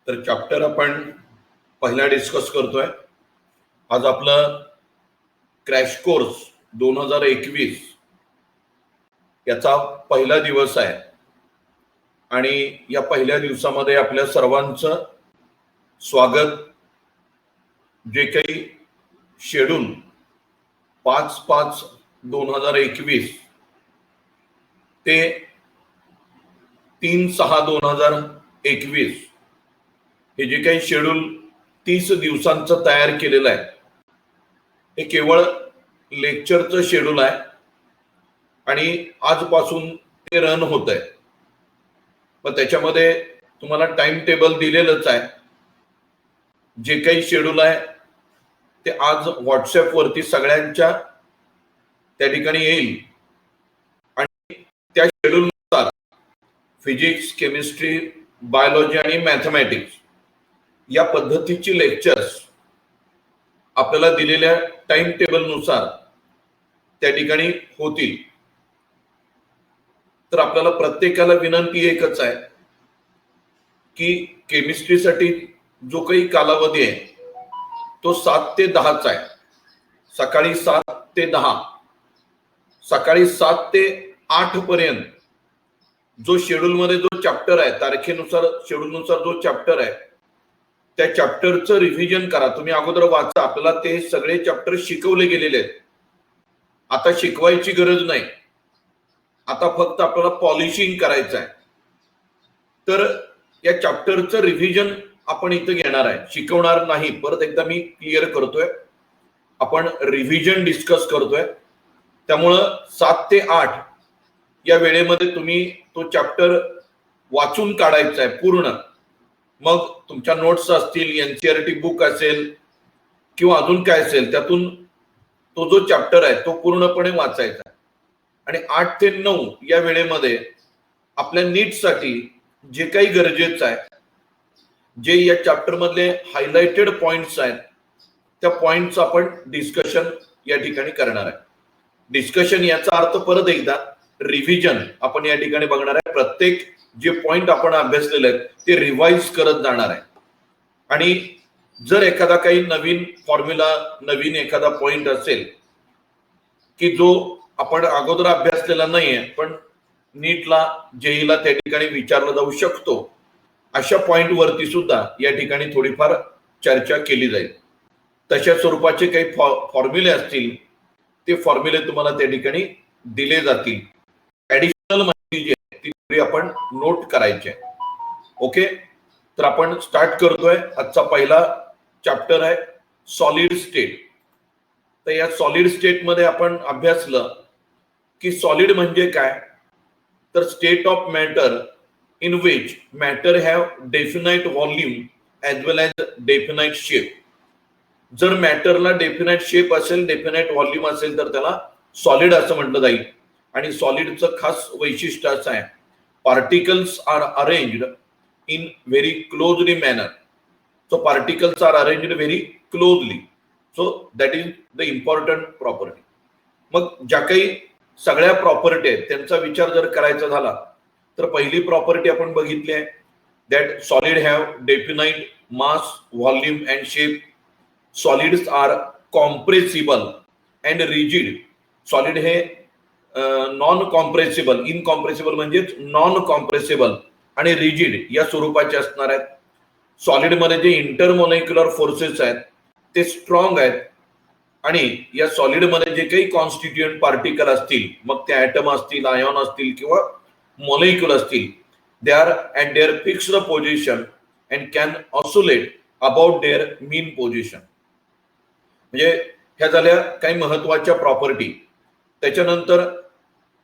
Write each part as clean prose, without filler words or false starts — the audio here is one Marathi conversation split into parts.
तर चॅप्टर आपण पहिला डिस्कस करतोय. आज आपलं क्रॅश कोर्स 2021 याचा पहिला दिवस आहे आणि या पहिल्या दिवसामध्ये आपल्या सर्वांचं स्वागत. जे काही शेड्यूल 5/5/2021 ते 3/6/2021 हे जे काही शेड्यूल 30 दिवसांचं तयार केलेलं आहे हे केवळ लेक्चरचं शेड्यूल आहे आणि आजपासून ते रन होत आहे. मग त्याच्यामध्ये तुम्हाला टाइम टेबल दिलेलंच आहे. जे काही शेड्यूल आहे ते आज व्हॉट्सअप वरती सगळ्यांच्या त्या ठिकाणी येईल आणि त्या शेड्यूलनुसार फिजिक्स, केमिस्ट्री, बायोलॉजी आणि मॅथमॅटिक्स या पद्धतीची लेक्चर्स आपल्याला दिलेल्या टाइम टेबलनुसार त्या ठिकाणी होतील. तर आपल्याला प्रत्येकाला विनंती एकच आहे की केमिस्ट्रीसाठी जो काही कालावधी आहे तो 7 ते 10चा आहे. सकाळी 7 ते 10, सकाळी 7 ते 8 पर्यंत जो शेड्यूल मध्ये जो चॅप्टर आहे, तारखेनुसार शेड्यूलनुसार जो चॅप्टर आहे त्या चॅप्टरचं रिव्हिजन करा. तुम्ही अगोदर वाचा. आपल्याला ते सगळे चॅप्टर शिकवले गेलेले आहेत. आता शिकवायची गरज नाही. आता फक्त आपल्याला पॉलिशिंग करायचं आहे. तर या चॅप्टरचं रिव्हिजन आपण इथं घेणार आहे, शिकवणार नाही. परत एकदा मी क्लिअर करतोय, आपण रिव्हिजन डिस्कस करतोय. त्यामुळं 7 ते 8 या वेळेमध्ये तुम्ही तो चॅप्टर वाचून काढायचा आहे पूर्ण. मग तुमच्या नोट्स असतील, एनसीईआरटी बुक असेल किंवा अजून काय असेल त्यातून तो जो चॅप्टर आहे तो पूर्णपणे वाचायचा आहे. आणि 8 ते 9 या वेळेमध्ये आपल्या नीटसाठी जे काही गरजेचं आहे, जे या चॅप्टर मधले हायलाइटेड पॉइंट्स आहेत त्या पॉइंट्स आपण डिस्कशन या ठिकाणी करणार आहे. डिस्कशन याचा अर्थ परत एकदा रिव्हिजन आपण या ठिकाणी बघणार आहे. प्रत्येक जे पॉइंट आपण अभ्यासलेले आहेत ते रिवाइज करत जाणार आहे. आणि जर एखादा काही नवीन फॉर्म्युला, नवीन एखादा पॉइंट असेल की जो आपण अगोदर अभ्यासलेला नाहीये पण नीटला, जेईला त्या ठिकाणी विचारला जाऊ शकतो, अशा पॉइंट वरती सुद्धा या ठिकाणी थोडीफार चर्चा केली जाईल. तशा स्वरूपाचे काही फॉर्म्युले असतील ते फॉर्म्युले तुम्हाला त्या ठिकाणी दिले जातील. ऍडिशनल माहिती जी आहे ती थोडी आपण नोट करायची आहे. ओके, तर आपण स्टार्ट करतोय. आजचा पहिला चॅप्टर आहे सॉलिड स्टेट. तर या सॉलिड स्टेट मध्ये आपण अभ्यासलं की सॉलिड म्हणजे काय. तर state of matter in which matter have definite volume as well as definite shape. जर मॅटरला डेफिनाइट शेप असेल, डेफिनाइट व्हॉल्यूम असेल तर त्याला सॉलिड असं म्हटलं जाईल. आणि सॉलिडचं खास वैशिष्ट्य असं आहे, particles are arranged in very closely manner. So particles are arranged very closely. So that is the important property. मग ज्या काही सगळ्या प्रॉपर्टी आहेत त्यांचा विचार जर करायचा झाला तर पहिली प्रॉपर्टी आपण बघितली आहे, that solid have definite mass, volume and shape. Solids are compressible and rigid. Solid हे नॉन कॉम्प्रेसिबल, इनकॉम्प्रेसिबल म्हणजेच नॉन कॉम्प्रेसिबल आणि रिजिड या स्वरूपाचे असणार आहेत. सॉलिडमध्ये जे इंटरमॉलिक्युलर फोर्सेस आहेत ते स्ट्रॉंग आहेत. आणि या सॉलिडमध्ये जे काही कॉन्स्टिट्युएंट पार्टिकल असतील, मग ते ऍटम असतील, आयॉन असतील किंवा मोलेक्युल असतील, they are at there fixed position and can ऑसोलेट about their mean position. म्हणजे ह्या झाल्या काही महत्वाच्या प्रॉपर्टी. त्याच्यानंतर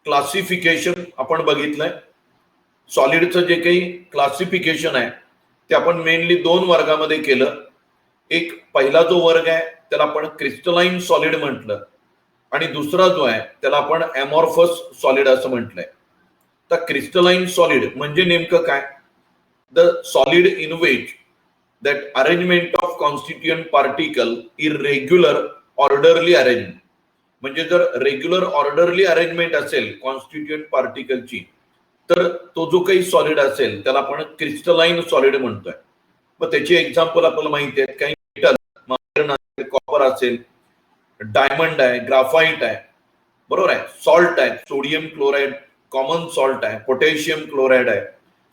क्लासिफिकेशन आपण बघितलंय. सॉलिडचं जे काही क्लासिफिकेशन आहे ते आपण मेनली 2 वर्गामध्ये केलं. एक पहिला जो वर्ग आहे त्याला आपण क्रिस्टलाइन सॉलिड म्हटलं आणि दुसरा जो आहे त्याला आपण अमॉर्फस सॉलिड असं म्हटलंय. तर क्रिस्टलाइन सॉलिड म्हणजे नेमकं काय. The solid in which that arrangement of constituent particle irregular orderly arrange. म्हणजे जर रेग्युलर ऑर्डरली अरेंजमेंट असेल कॉन्स्टिट्युएंट पार्टिकलची तर तो जो काही सॉलिड असेल त्याला आपण क्रिस्टलाइन सॉलिड म्हणतोय. मग त्याची एक्झाम्पल आपल्याला माहिती आहेत. काही मेटल कॉपर असेल, डायमंड आहे, ग्राफाईट आहे, बरोबर आहे, सॉल्ट आहे, सोडियम क्लोराईड कॉमन सॉल्ट आहे, पोटॅशियम क्लोराईड आहे.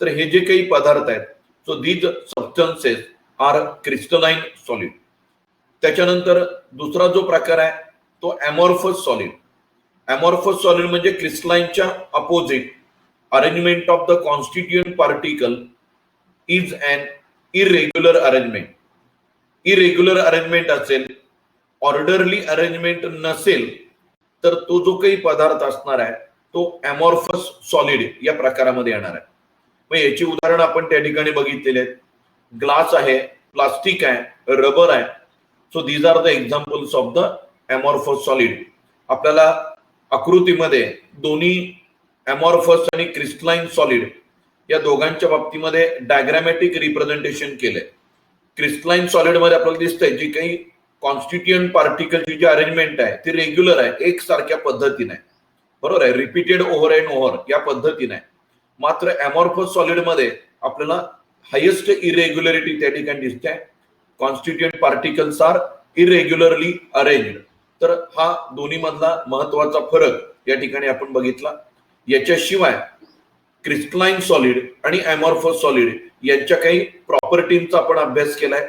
तर हे जे काही पदार्थ आहेत, so these substances are crystalline solid. त्याच्यानंतर दुसरा जो प्रकार आहे तो अमॉर्फस सॉलिड. अमॉर्फस सॉलिड म्हणजे क्रिस्टलाइनच्या opposite. Arrangement of the constituent particle is an irregular arrangement. Irregular arrangement असेल, ऑर्डरली अरेंजमेंट नसेल, तर तो जो काही पदार्थ असणार आहे तो अमॉर्फस सॉलिड या प्रकारामध्ये येणार आहे. मग याची उदाहरण आपण त्या ठिकाणी बघितलेले आहेत. ग्लास आहे, प्लास्टिक आहे, रबर आहे. So these are the examples of the amorphous solid. आपल्याला आकृतीमध्ये दोन्ही अमॉर्फस आणि क्रिस्टलाइन सॉलिड या दोघांच्या बाबतीमध्ये डायग्रामॅटिक रिप्रेझेंटेशन केलंय. क्रिस्टलाइन सॉलिड मध्ये आपल्याला दिसतंय जी काही कॉन्स्टिट्युएंट पार्टिकलची जी अरेंजमेंट आहे ती रेग्युलर आहे, एकसारख्या पद्धतीने आहे, बरोबर आहे, रिपीटेड ओव्हर अँड ओव्हर या पद्धतीने आहे. मात्र अमॉर्फस सॉलिड मध्ये आपल्याला हायेस्ट इरेग्युलरिटी त्या ठिकाणी दिसते. Constituent particles are irregularly arranged. तर हा दोन्ही मधला महत्वाचा फरक या ठिकाणी आपण बघितला. याच्याशिवाय क्रिस्टलाइन सॉलिड आणि अमॉर्फस सॉलिड यांच्या काही प्रॉपर्टींचा आपण अभ्यास केलाय.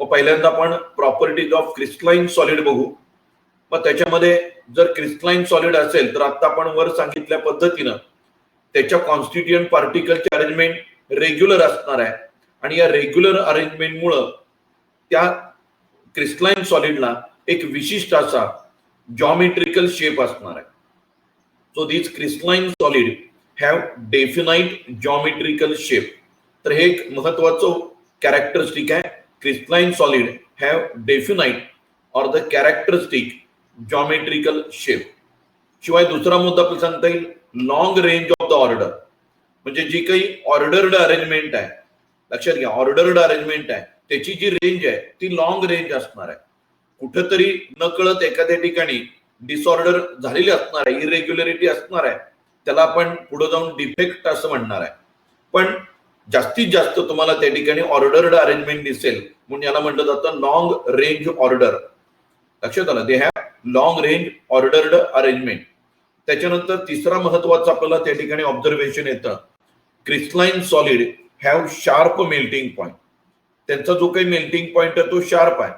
मग पहिल्यांदा आपण प्रॉपर्टीज ऑफ क्रिस्टलाइन सॉलिड बघू. मग त्याच्यामध्ये जर क्रिस्टलाइन सॉलिड असेल तर आता आपण वर सांगितल्या पद्धतीनं त्याच्या कॉन्स्टिट्युएंट पार्टिकलची अरेंजमेंट रेग्युलर असणार आहे आणि या रेग्युलर अरेंजमेंटमुळे त्या क्रिस्टलाइन सॉलिडला एक विशिष्ट असा जॉमेट्रिकल शेप असणार आहे. So this crystalline solid have definite geometrical shape. तर हे एक महत्वाचं कॅरेक्टरिस्टिक आहे. Crystalline solid have definite or the characteristic geometrical shape. शिवाय दुसरा मुद्दा आपण सांगता येईल long range of the order. म्हणजे जी काही ऑर्डर्ड अरेंजमेंट आहे, लक्षात घ्या, ऑर्डर्ड अरेंजमेंट आहे त्याची जी रेंज आहे ती लॉंग रेंज असणार आहे. कुठंतरी न कळत एखाद्या ठिकाणी डिसऑर्डर झालेली असणार आहे, इरेग्युलरिटी असणार आहे, त्याला आपण पुढे जाऊन डिफेक्ट असं म्हणणार आहे. पण जास्तीत जास्त तुम्हाला त्या ठिकाणी ऑर्डर्ड अरेंजमेंट दिसेल म्हणून याला म्हटलं जातं लॉंग रेंज ऑर्डर. लक्षात आलं, they have long range ordered arrangement. त्याच्यानंतर तिसरा महत्वाचा आपल्याला त्या ठिकाणी ऑब्झर्वेशन येतं, crystalline solid have sharp melting point. त्यांचा जो काही मेल्टिंग पॉइंट आहे तो शार्प आहे.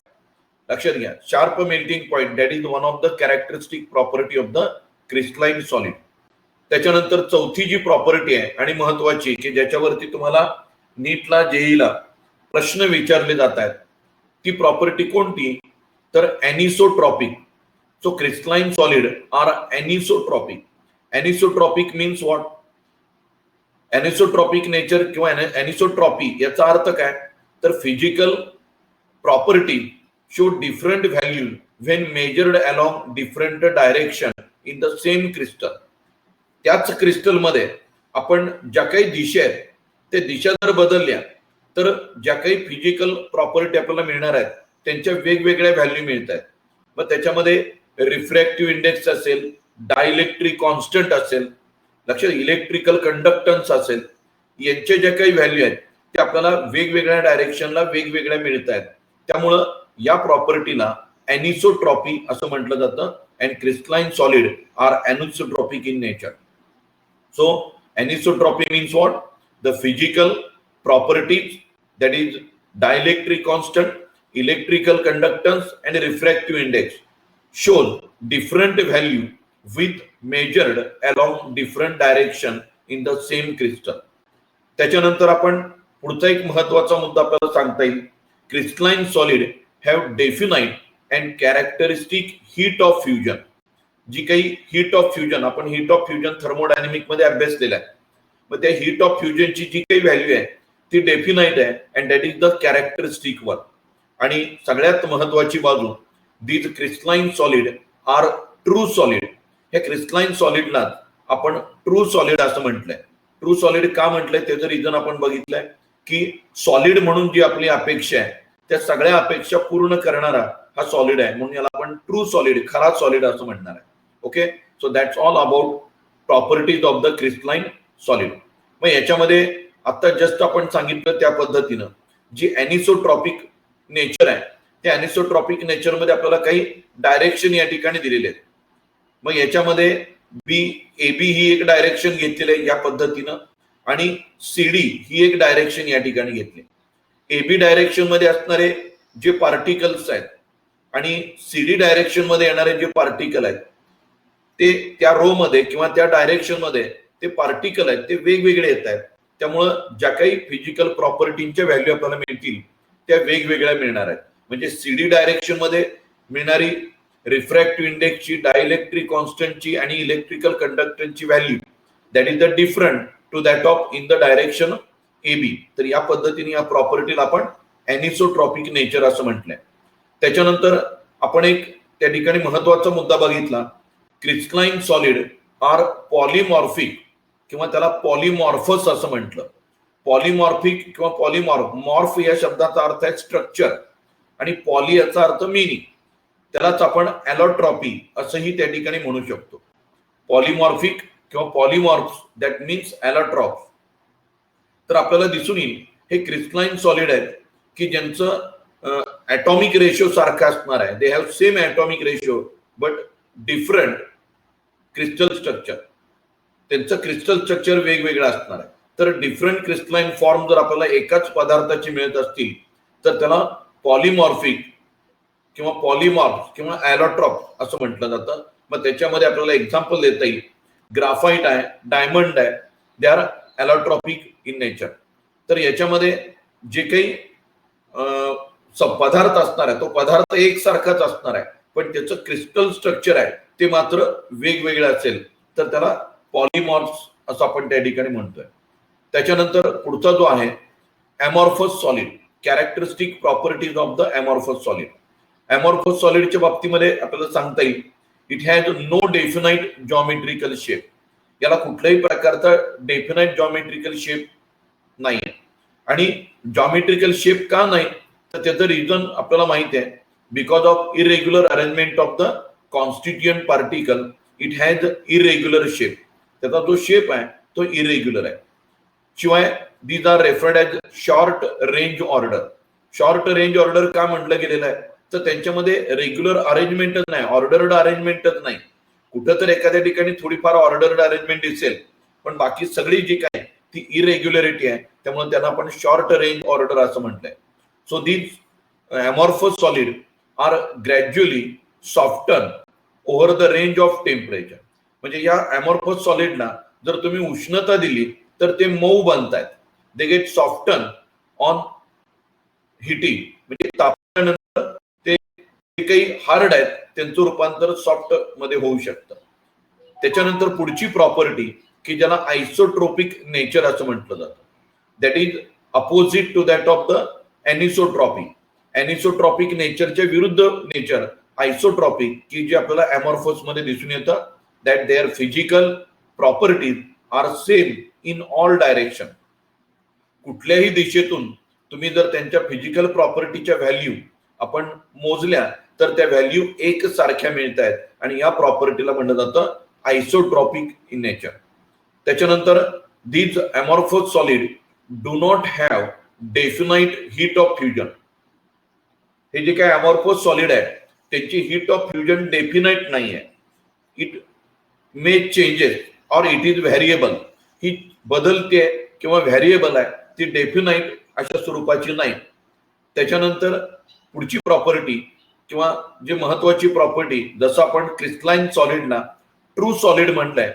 लक्षात घ्या, sharp melting point that is one of the characteristic property of the crystalline solid. त्याच्यानंतर चौथी जी प्रॉपर्टी आहे आणि महत्वाची की ज्याच्यावरती तुम्हाला नीटला जेईला प्रश्न विचारले जात आहेत ती प्रॉपर्टी कोणती, तर anisotropic. So crystalline solid are anisotropic. Anisotropic means what? Anisotropic nature किंवा एनिसोट्रॉपी याचा अर्थ काय, तर physical property show different value when measured along different direction in the same crystal. त्याच क्रिस्टलमध्ये आपण ज्या काही दिशा आहेत त्या दिशा जर बदलल्या तर ज्या काही फिजिकल प्रॉपर्टी आपल्याला मिळणार आहेत त्यांच्या वेगवेगळ्या व्हॅल्यू मिळत आहेत. मग त्याच्यामध्ये रिफ्रॅक्टिव्ह इंडेक्स असेल, डायइलेक्ट्रिक कॉन्स्टंट असेल, लक्षात इलेक्ट्रिकल कंडक्टन्स असेल, यांच्या ज्या काही व्हॅल्यू आहेत त्या आपल्याला वेगवेगळ्या डायरेक्शनला वेगवेगळ्या मिळत आहेत. त्यामुळं या प्रॉपर्टीला एनिसोट्रॉपी असं म्हटलं जातं. And crystalline solid are anisotropic in nature. So anisotropy means what? The physical properties, that is dielectric constant, electrical conductance and refractive index shows different value with measured along different direction in the same crystal. त्याच्यानंतर आपण पुढचा एक महत्वाचा मुद्दा आपल्याला सांगता येईल, crystalline solid have definite and characteristic heat of fusion. जी काही हीट ऑफ फ्युजन, आपण हीट ऑफ फ्युजन थर्मोडायनेमिक मध्ये अभ्यास केला आहे. मग त्या हीट ऑफ फ्युजनची जी काही व्हॅल्यू आहे ती डेफिनाइट आहे and that is the characteristic one. आणि सगळ्यात महत्वाची बाजू, these crystalline solid are true solid. हे क्रिस्टलाइन सॉलिडला आपण ट्रू सॉलिड असं म्हटलंय. ट्रू सॉलिड का म्हटलंय त्याचं रिझन आपण बघितलंय की सॉलिड म्हणून जी आपली अपेक्षा आहे त्या सगळ्या अपेक्षा पूर्ण करणारा हा सॉलिड आहे म्हणून याला आपण ट्रू सॉलिड, खरा सॉलिड असं म्हणणार आहे. Okay, so that's all about properties of the crystalline solid. मग याच्यामध्ये आता जस्ट आपण सांगितलं त्या पद्धतीनं जी ॲनिसोट्रॉपिक नेचर आहे, त्या ॲनिसोट्रॉपिक नेचरमध्ये आपल्याला काही डायरेक्शन या ठिकाणी दिलेले आहेत. मग याच्यामध्ये AB ही एक डायरेक्शन घेतलेली आहे या पद्धतीनं, आणि CD ही एक डायरेक्शन या ठिकाणी घेतली. AB डायरेक्शन मध्ये असणारे जे पार्टिकल्स आहेत आणि CD डायरेक्शन मध्ये येणारे जे पार्टिकल आहेत ते त्या रो मध्ये किंवा त्या डायरेक्शन मध्ये ते पार्टिकल आहेत ते वेगवेगळे येत आहेत. त्यामुळं ज्या काही फिजिकल प्रॉपर्टीच्या व्हॅल्यू आपल्याला मिळतील त्या वेगवेगळ्या मिळणार आहेत. म्हणजे CD डायरेक्शन मध्ये मिळणारी रिफ्रॅक्टिव्ह इंडेक्सची, डायइलेक्ट्रिक कॉन्स्टंटची आणि इलेक्ट्रिकल कंडक्टन्सची value that is the different to that of in the direction AB. तर या पद्धतीने या प्रॉपर्टीला आपण ॲनिसोट्रॉपिक नेचर असं म्हटलंय. त्याच्यानंतर आपण एक त्या ठिकाणी महत्वाचा मुद्दा बघितला, क्रिस्टलाइन सॉलिड आर पॉलिमॉर्फिक किंवा त्याला पॉलिमॉर्फस असं म्हटलं. पॉलिमॉर्फिक किंवा पॉलिमॉर्फ, मॉर्फ या शब्दाचा अर्थ आहे स्ट्रक्चर आणि पॉली याचा अर्थ मिनिंग. त्यालाच आपण ॲलोट्रॉपी असंही त्या ठिकाणी म्हणू शकतो. पॉलिमॉर्फिक किंवा पॉलिमॉर्फ दॅट मीन्स ॲलोट्रॉप. तर आपल्याला दिसून येईल हे क्रिस्टलाइन सॉलिड आहेत की ज्यांचं ॲटॉमिक रेशो सारखा असणार आहे. They have same atomic ratio but different crystal structure. त्यांचं क्रिस्टल स्ट्रक्चर वेगवेगळं असणार आहे. तर डिफरंट क्रिस्टलाइन फॉर्म जर आपल्याला एकाच पदार्थाची मिळत असतील तर त्याला पॉलिमॉर्फिक किंवा पॉलिमॉर्फ किंवा ॲलोट्रॉप असं म्हटलं जातं. मग त्याच्यामध्ये आपल्याला एक्झाम्पल देता येईल, ग्राफाईट आहे, डायमंड आहे, दे आर ॲलोट्रॉपिक इन नेचर. तर याच्यामध्ये जे काही पदार्थ असणार आहे तो पदार्थ एकसारखाच असणार आहे पण त्याचं क्रिस्टल स्ट्रक्चर आहे ते मात्र वेगवेगळं असेल तर त्याला पॉलिमॉर्फ्स असं आपण त्या ठिकाणी म्हणतोय. त्याच्यानंतर पुढचा जो आहे amorphous solid, characteristic properties of the amorphous solid. Amorphous सॉलिडच्या बाबतीमध्ये आपल्याला सांगता येईल it has no definite geometrical shape. याला कुठल्याही प्रकारचा डेफिनाइट जॉमेट्रिकल शेप नाही आहे. आणि जॉमेट्रिकल शेप का नाही तर त्याचं रिझन आपल्याला माहिती आहे, because of irregular arrangement of the constituent particle it has irregular shape. त्याचा जो शेप आहे तो इरेग्युलर आहे. शिवाय these are referred as short range order. Short range order का म्हटलं गेलेलं आहे तर त्यांच्यामध्ये रेग्युलर अरेंजमेंटच नाही, ऑर्डर्ड अरेंजमेंटच नाही. कुठं तर एखाद्या ठिकाणी थोडीफार ऑर्डर्ड अरेंजमेंट दिसेल पण बाकी सगळी जी काय ती इरेग्युलरिटी आहे त्यामुळे त्यांना आपण शॉर्ट रेंज ऑर्डर असं म्हटलंय. So these amorphous solid are gradually soften over the range of temperature. म्हणजे या ॲमॉर्फस सॉलिडला जर तुम्ही उष्णता दिली तर ते मऊ बनतायत. They get soften on heating. म्हणजे तापमानानंतर ते काही हार्ड आहेत त्यांचं रूपांतर सॉफ्ट मध्ये होऊ शकतं. त्याच्यानंतर पुढची प्रॉपर्टी की ज्याला आयसोट्रोपिक नेचर असं म्हटलं जातं, that is opposite to that of the anisotropy. Anisotropic नेचरच्या विरुद्ध नेचर आयसोट्रॉपिक की जे आपल्याला ॲमॉर्फस मध्ये दिसून येतं, that their physical properties are same in all direction. कुठल्याही दिशेतून तुम्ही जर त्यांच्या फिजिकल प्रॉपर्टीच्या व्हॅल्यू आपण मोजल्या तर त्या व्हॅल्यू एक सारख्या मिळत आहेत आणि या प्रॉपर्टीला म्हणलं जातं आयसोट्रॉपिक इन नेचर. त्याच्यानंतर these amorphous solid do not have definite heat of fusion. हे जे काय ॲमॉर्फस सॉलिड आहे त्यांची हीट ऑफ फ्युजन डेफिनाइट नाही आहे. इट मे चेंजेस और इट इज व्हॅरिएबल. ही बदलते किंवा व्हॅरिएबल आहे, ती डेफिनाइट अशा स्वरूपाची नाही. त्याच्यानंतर पुढची प्रॉपर्टी किंवा जे महत्वाची प्रॉपर्टी, जसं आपण क्रिस्टलाइन सॉलिडला ट्रू सॉलिड म्हटलंय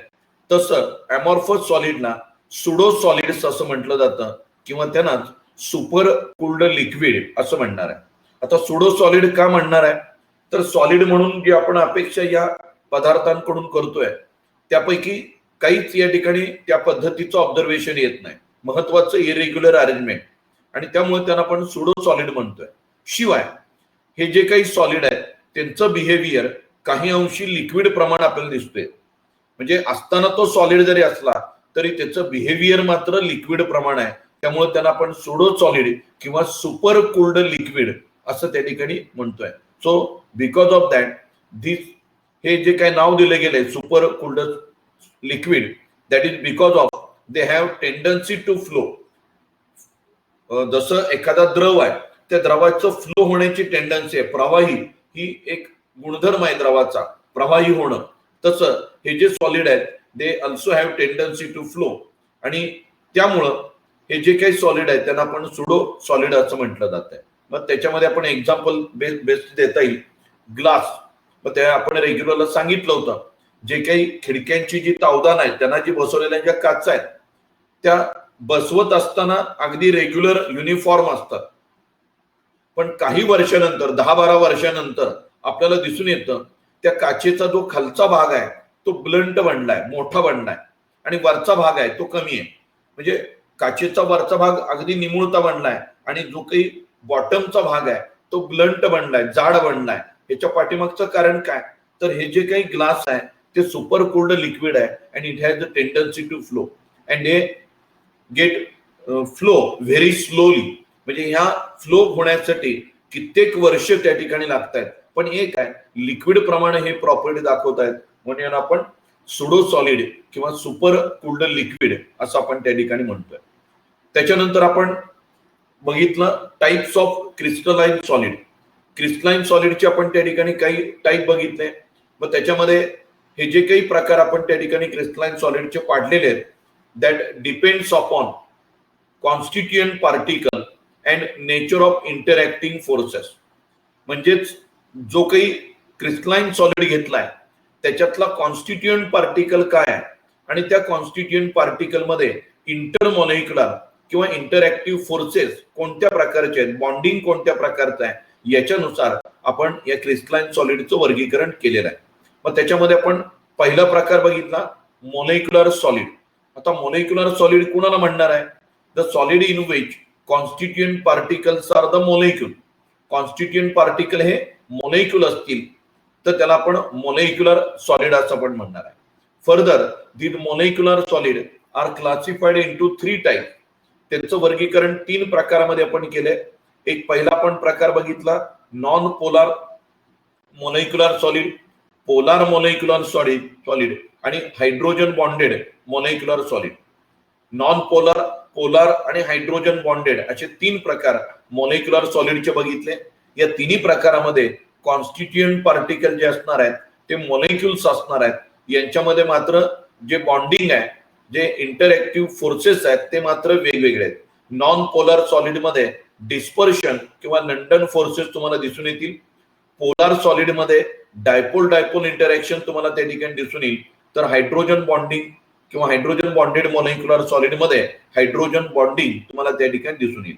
तसं ॲमॉर्फस सॉलिडला सुडो सॉलिड्स असं म्हटलं जातं किंवा त्यांनाच सुपर कूल्ड लिक्विड असं म्हणणार आहे. आता सुडो सॉलिड का म्हणणार आहे तर सॉलिड म्हणून जी आपण अपेक्षा या पदार्थांकडून करतोय त्यापैकी काहीच या ठिकाणी त्या पद्धतीचं ऑब्झर्वेशन येत नाही. महत्वाचं इरेग्युलर अरेंजमेंट आणि त्यामुळे त्यांना आपण सुडो सॉलिड म्हणतोय. शिवाय हे जे काही सॉलिड आहे त्यांचं बिहेवियर काही अंशी लिक्विड प्रमाण आपल्याला दिसतोय. म्हणजे असताना तो सॉलिड जरी असला तरी त्याचं बिहेवियर मात्र लिक्विड प्रमाण आहे. त्यामुळे त्यांना आपण सुडो सॉलिड किंवा सुपर कूल्ड लिक्विड असं त्या ठिकाणी म्हणतोय. So because of that this हे जे काही नाव दिले गेले super cooled liquid, that is because of they have tendency to flow जसं एखादा द्रव आहे त्या द्रवाचं फ्लो होण्याची टेंडन्सी आहे, प्रवाही ही एक गुणधर्म आहे द्रवाचा, प्रवाही होणं. तसं हे जे सॉलिड आहेत they also have tendency to flow, आणि त्यामुळं हे जे काही सॉलिड आहे त्यांना आपण सुडो सॉलिड असं म्हटलं जात आहे. मग त्याच्यामध्ये आपण एक्झाम्पल बेस्ट देता येईल ग्लास. मग त्या आपण रेग्युलरला सांगितलं होतं, जे काही खिडक्यांची जी तावदान आहेत त्यांना जी बसवलेल्या ज्या काचा आहेत त्या बसवत असताना अगदी रेग्युलर युनिफॉर्म असतात, पण काही वर्षानंतर 10-12 वर्षानंतर आपल्याला दिसून येतं त्या काचेचा जो खालचा भाग आहे तो ब्लंट बनलाय, मोठा बनलाय, आणि वरचा भाग आहे तो कमी आहे. म्हणजे काचेचा वरचा भाग अगदी निमुळता बनलाय आणि जो काही बॉटमचा भाग आहे तो ब्लंट बनलाय, जाड बनलाय. याच्या पाठीमागचं कारण काय, तर हे जे काही ग्लास आहे ते सुपर कोल्ड लिक्विड आहे and it has the tendency to flow and हे गेट फ्लो व्हेरी स्लोली. म्हणजे ह्या फ्लो होण्यासाठी कित्येक वर्ष त्या ठिकाणी लागतात, पण एक आहे लिक्विड प्रमाणे हे प्रॉपर्टी दाखवत आहेत, म्हणून आपण सुडो सॉलिड किंवा सुपर कुल्ड लिक्विड असं आपण त्या ठिकाणी म्हणतोय. त्याच्यानंतर आपण बघितलं types of crystalline solid. Crystalline सॉलिडचे आपण त्या ठिकाणी काही टाईप बघितले. मग त्याच्यामध्ये हे जे काही प्रकार आपण त्या ठिकाणी क्रिस्टलाइन सॉलिडचे पाडलेले आहेत that depends upon constituent particle and nature of interacting forces. म्हणजेच जो काही क्रिस्टलाइन सॉलिड घेतलाय त्याच्यातला कॉन्स्टिट्युएंट पार्टिकल काय आहे आणि त्या कॉन्स्टिट्युएंट पार्टिकल मध्ये इंटरमॉलिक्युलर किंवा इंटरॅक्टिव्ह फोर्सेस कोणत्या प्रकारचे आहेत, बॉन्डिंग कोणत्या प्रकारचं आहे, याच्यानुसार आपण या क्रिस्टलाइन सॉलिडचं वर्गीकरण केलेलं आहे. मग त्याच्यामध्ये आपण पहिला प्रकार बघितला मॉलिक्युलर सॉलिड. आता मॉलिक्युलर सॉलिड कुणाला म्हणणार आहे, the solid in which constituent particles are the molecule. Constituent particle हे मॉलिक्यूल असतील तर त्याला आपण मॉलिक्युलर सॉलिड असं आपण म्हणणार आहे. Further the molecular solid are classified into 3 type. त्यांचं वर्गीकरण 3 प्रकारामध्ये आपण केले. एक पहिला आपण प्रकार बघितला non polar molecular solid, polar molecular solid आणि hydrogen bonded molecular solid. Non polar, polar आणि हायड्रोजन बॉन्डेड असे 3 प्रकार मॉलिक्युलर सॉलिडचे बघितले. या तिन्ही प्रकारामध्ये कॉन्स्टिट्युएंट पार्टिकल जे असणार आहेत ते मॉलिक्युल्स असणार आहेत. यांच्यामध्ये मात्र जे बॉन्डिंग आहे, जे इंटरॅक्टिव्ह फोर्सेस आहेत ते मात्र वेगवेगळे आहेत. नॉन पोलार सॉलिड मध्ये डिस्पर्शन किंवा लंडन फोर्सेस तुम्हाला दिसून येतील. पोलार सॉलिड मध्ये डायपोल इंटरॅक्शन तुम्हाला त्या ठिकाणी दिसून येईल. तर हायड्रोजन बॉन्डिंग किंवा हायड्रोजन बॉन्डेड मॉलिक्युलर सॉलिड मध्ये हायड्रोजन बॉन्डिंग तुम्हाला त्या ठिकाणी दिसून येईल.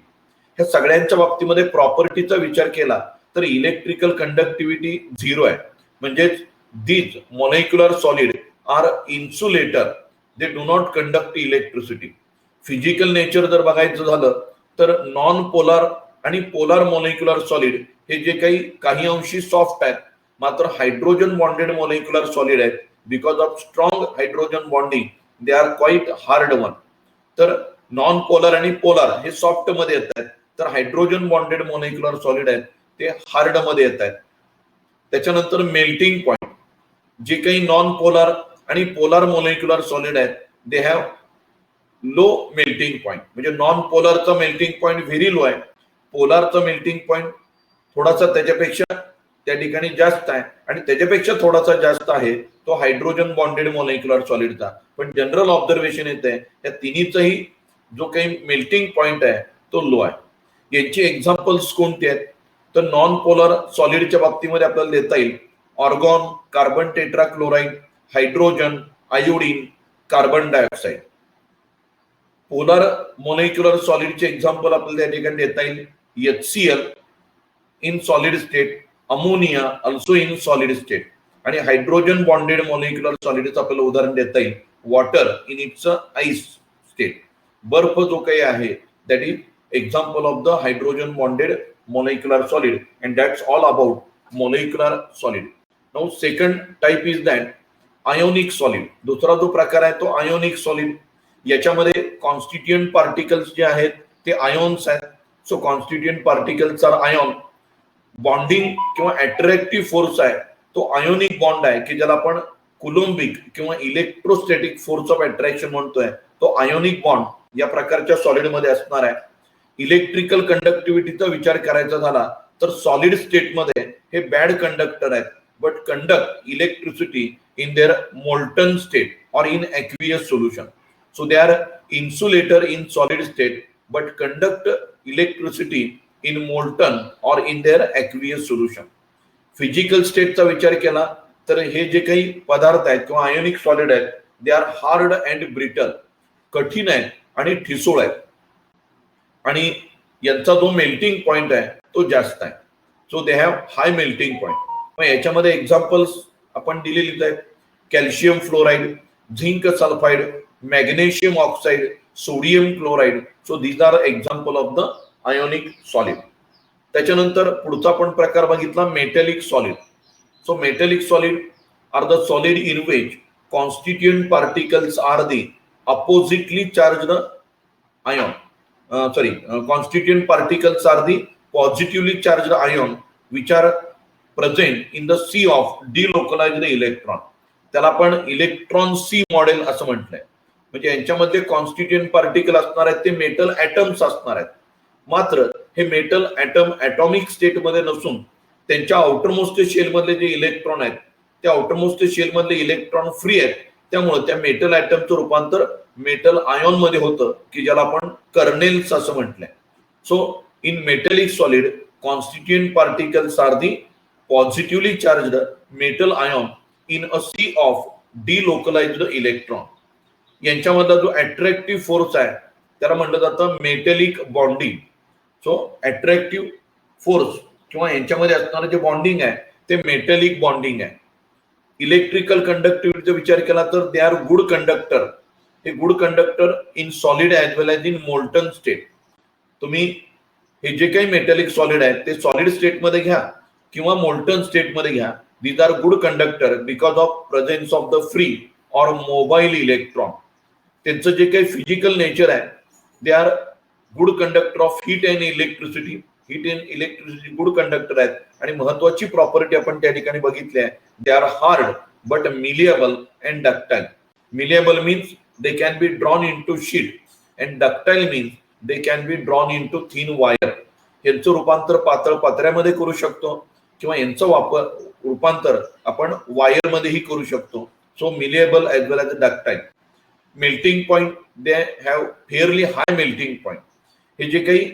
ह्या सगळ्यांच्या बाबतीमध्ये प्रॉपर्टीचा विचार केला तर इलेक्ट्रिकल कंडक्टिव्हिटी 0 आहे. म्हणजेच these molecular solid are insulator, they do not conduct electricity. Physical nature जर बघायचं झालं तर नॉन पोलार आणि पोलार मॉलिक्युलर सॉलिड हे जे काही अंशी सॉफ्ट आहेत, मात्र हायड्रोजन बॉन्डेड मॉलिक्युलर सॉलिड आहेत because of strong hydrogen bonding they are quite hard one. तर नॉन पोलार आणि पोलार हे सॉफ्ट मध्ये येत आहेत, तर हायड्रोजन बॉन्डेड मॉलिक्युलर सॉलिड आहेत ते हार्ड मध्ये येत आहेत. त्याच्यानंतर मेल्टिंग पॉइंट, जे काही नॉन पोलार आणि पोलार मॉलिक्युलर सॉलिड आहेत they have low melting point. म्हणजे नॉन पोलारचा मेल्टिंग पॉइंट व्हेरी लो आहे, पोलारचा मेल्टिंग पॉइंट थोडासा त्याच्यापेक्षा त्या ठिकाणी जास्त आहे, आणि त्याच्यापेक्षा थोडासा जास्त आहे तो हायड्रोजन बॉन्डेड मॉलिक्युलर सॉलिडचा. पण जनरल ऑब्झर्वेशन येत आहे या तिन्हीचाही जो काही मेल्टिंग पॉइंट आहे तो लो आहे. यांची एक्झाम्पल्स कोणती आहेत, तर नॉन पोलार सॉलिडच्या बाबतीमध्ये आपल्याला देता येईल argon, carbon tetrachloride, hydrogen, iodine, carbon dioxide. Polar molecular सॉलिडचे एक्झाम्पल आपल्याला त्या ठिकाणी देता येईल HCl in solid state, ammonia also in solid state, आणि हायड्रोजन बॉन्डेड मॉलिक्युलर सॉलिडचं आपल्याला उदाहरण देता येईल water in its ice state. बर्फ जो काही आहे that is example of the hydrogen bonded molecular solid and that's all about molecular solid. Now second type is that ionic solid. दुसरा जो प्रकार आहे तो आयोनिक सॉलिड. याच्यामध्ये कॉन्स्टिट्युएंट पार्टिकल्स जे आहेत ते आयोन्स आहेत. So constituent particles are ion. Bonding किंवा अट्रॅक्टिव्ह फोर्स आहे तो आयोनिक बॉन्ड आहे की ज्याला आपण कुलोम्बिक किंवा इलेक्ट्रोस्टॅटिक फोर्स ऑफ अट्रॅक्शन म्हणतोय, तो आयोनिक बॉन्ड या प्रकारच्या सॉलिड मध्ये असणार आहे. इलेक्ट्रिकल कंडक्टिव्हिटीचा विचार करायचा झाला तर सॉलिड स्टेटमध्ये हे बॅड कंडक्टर आहेत, but conduct electricity in their molten state or in aqueous solution. So they are insulator in solid state but conduct electricity in molten or in their aqueous solution. Physical स्टेटचा विचार केला तर हे जे काही पदार्थ आहेत किंवा आयोनिक सॉलिड आहेत they are hard and brittle, कठीण आहेत आणि ठिसूळ आहेत आणि यांचा जो मेल्टिंग पॉइंट आहे तो जास्त आहे. So they have high melting point. मग याच्यामध्ये एक्झाम्पल्स आपण दिलेलीच आहेत. Calcium fluoride, zinc sulphide, magnesium oxide, sodium chloride. So these are example of the ionic solid. त्याच्यानंतर पुढचा आपण प्रकार बघितला metallic solid. So metallic solid are the solid in which constituent particles are the oppositely charged ion. Constituent particles are the positively charged ion which are present in the sea of delocalized electron. त्याला आपण इलेक्ट्रॉन सी मॉडेल असं म्हटलंय. म्हणजे यांच्यामध्ये कॉन्स्टिट्युएंट पार्टिकल असणार आहेत ते मेटल ऍटम्स असणार आहेत. मात्र हे मेटल ऍटम ऍटॉमिक स्टेट मध्ये नसून त्यांच्या आउटरमोस्ट शेल मधले जे इलेक्ट्रॉन आहेत त्या आउटरमोस्ट शेल मधले इलेक्ट्रॉन फ्री आहेत. त्यामुळे त्या मेटल ऍटमचं रूपांतर मेटल आयॉन मध्ये होतं की ज्याला आपण कर्नेल्स असं म्हटलंय. So in metallic solid constituent particles are the positively charged metal ion in a sea of delocalised electron. यांच्यामधला जो अट्रॅक्टिव्ह फोर्स आहे त्याला म्हटलं जातं metallic bonding. So attractive force किंवा यांच्यामध्ये असणारं जे बॉन्डिंग आहे ते मेटॅलिक बॉन्डिंग आहे. इलेक्ट्रिकल कंडक्टिव्हिटीचा विचार केला तर दे आर गुड कंडक्टर. हे good conductor in solid as well as in molten state. तुम्ही हे जे काही मेटॅलिक सॉलिड आहे ते सॉलिड स्टेटमध्ये घ्या किंवा मोल्टन स्टेटमध्ये घ्या. These are good conductor because of presence of the free or mobile electron. त्यांचं जे काही फिजिकल नेचर आहे they are good conductor of heat and electricity. Heat and electricity good conductor आहेत. आणि महत्वाची प्रॉपर्टी आपण त्या ठिकाणी बघितली आहे they are hard but malleable and ductile. Malleable means they can be drawn into sheet and ductile means they can be drawn into thin wire. यांचं रूपांतर पातळ पत्र्यामध्ये करू शकतो किंवा यांचं रूपांतर आपण वायर मध्येही करू शकतो. So malleable as well as ductile. Melting point they have fairly high melting point. हे जे काही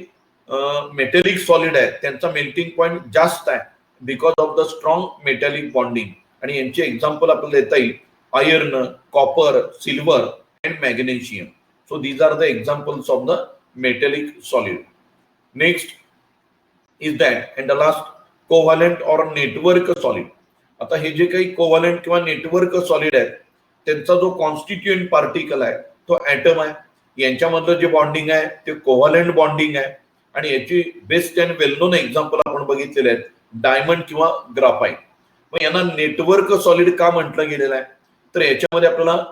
मेटॅलिक सॉलिड आहे त्यांचा मेल्टिंग पॉइंट जास्त आहे because of the strong metallic bonding. आणि यांचे एक्झाम्पल आपल्याला देता येईल iron, copper, silver and magnesium. So these are the examples of the metallic solid. Next is that and the last covalent or network solid. आता हे जे काही कोव्हॅलंट किंवा नेटवर्क सॉलिड आहेत त्यांचा जो कॉन्स्टिट्युएंट पार्टिकल आहे तो ऍटम आहे. यांच्यामधलं जे बॉन्डिंग आहे ते कोव्हॅलंट बॉन्डिंग आहे. आणि याची best and well non example आपण बघितलेले आहेत डायमंड किंवा ग्राफाईट. मग यांना नेटवर्क सॉलिड का म्हटलं गेलेलं आहे तर याच्यामध्ये आपल्याला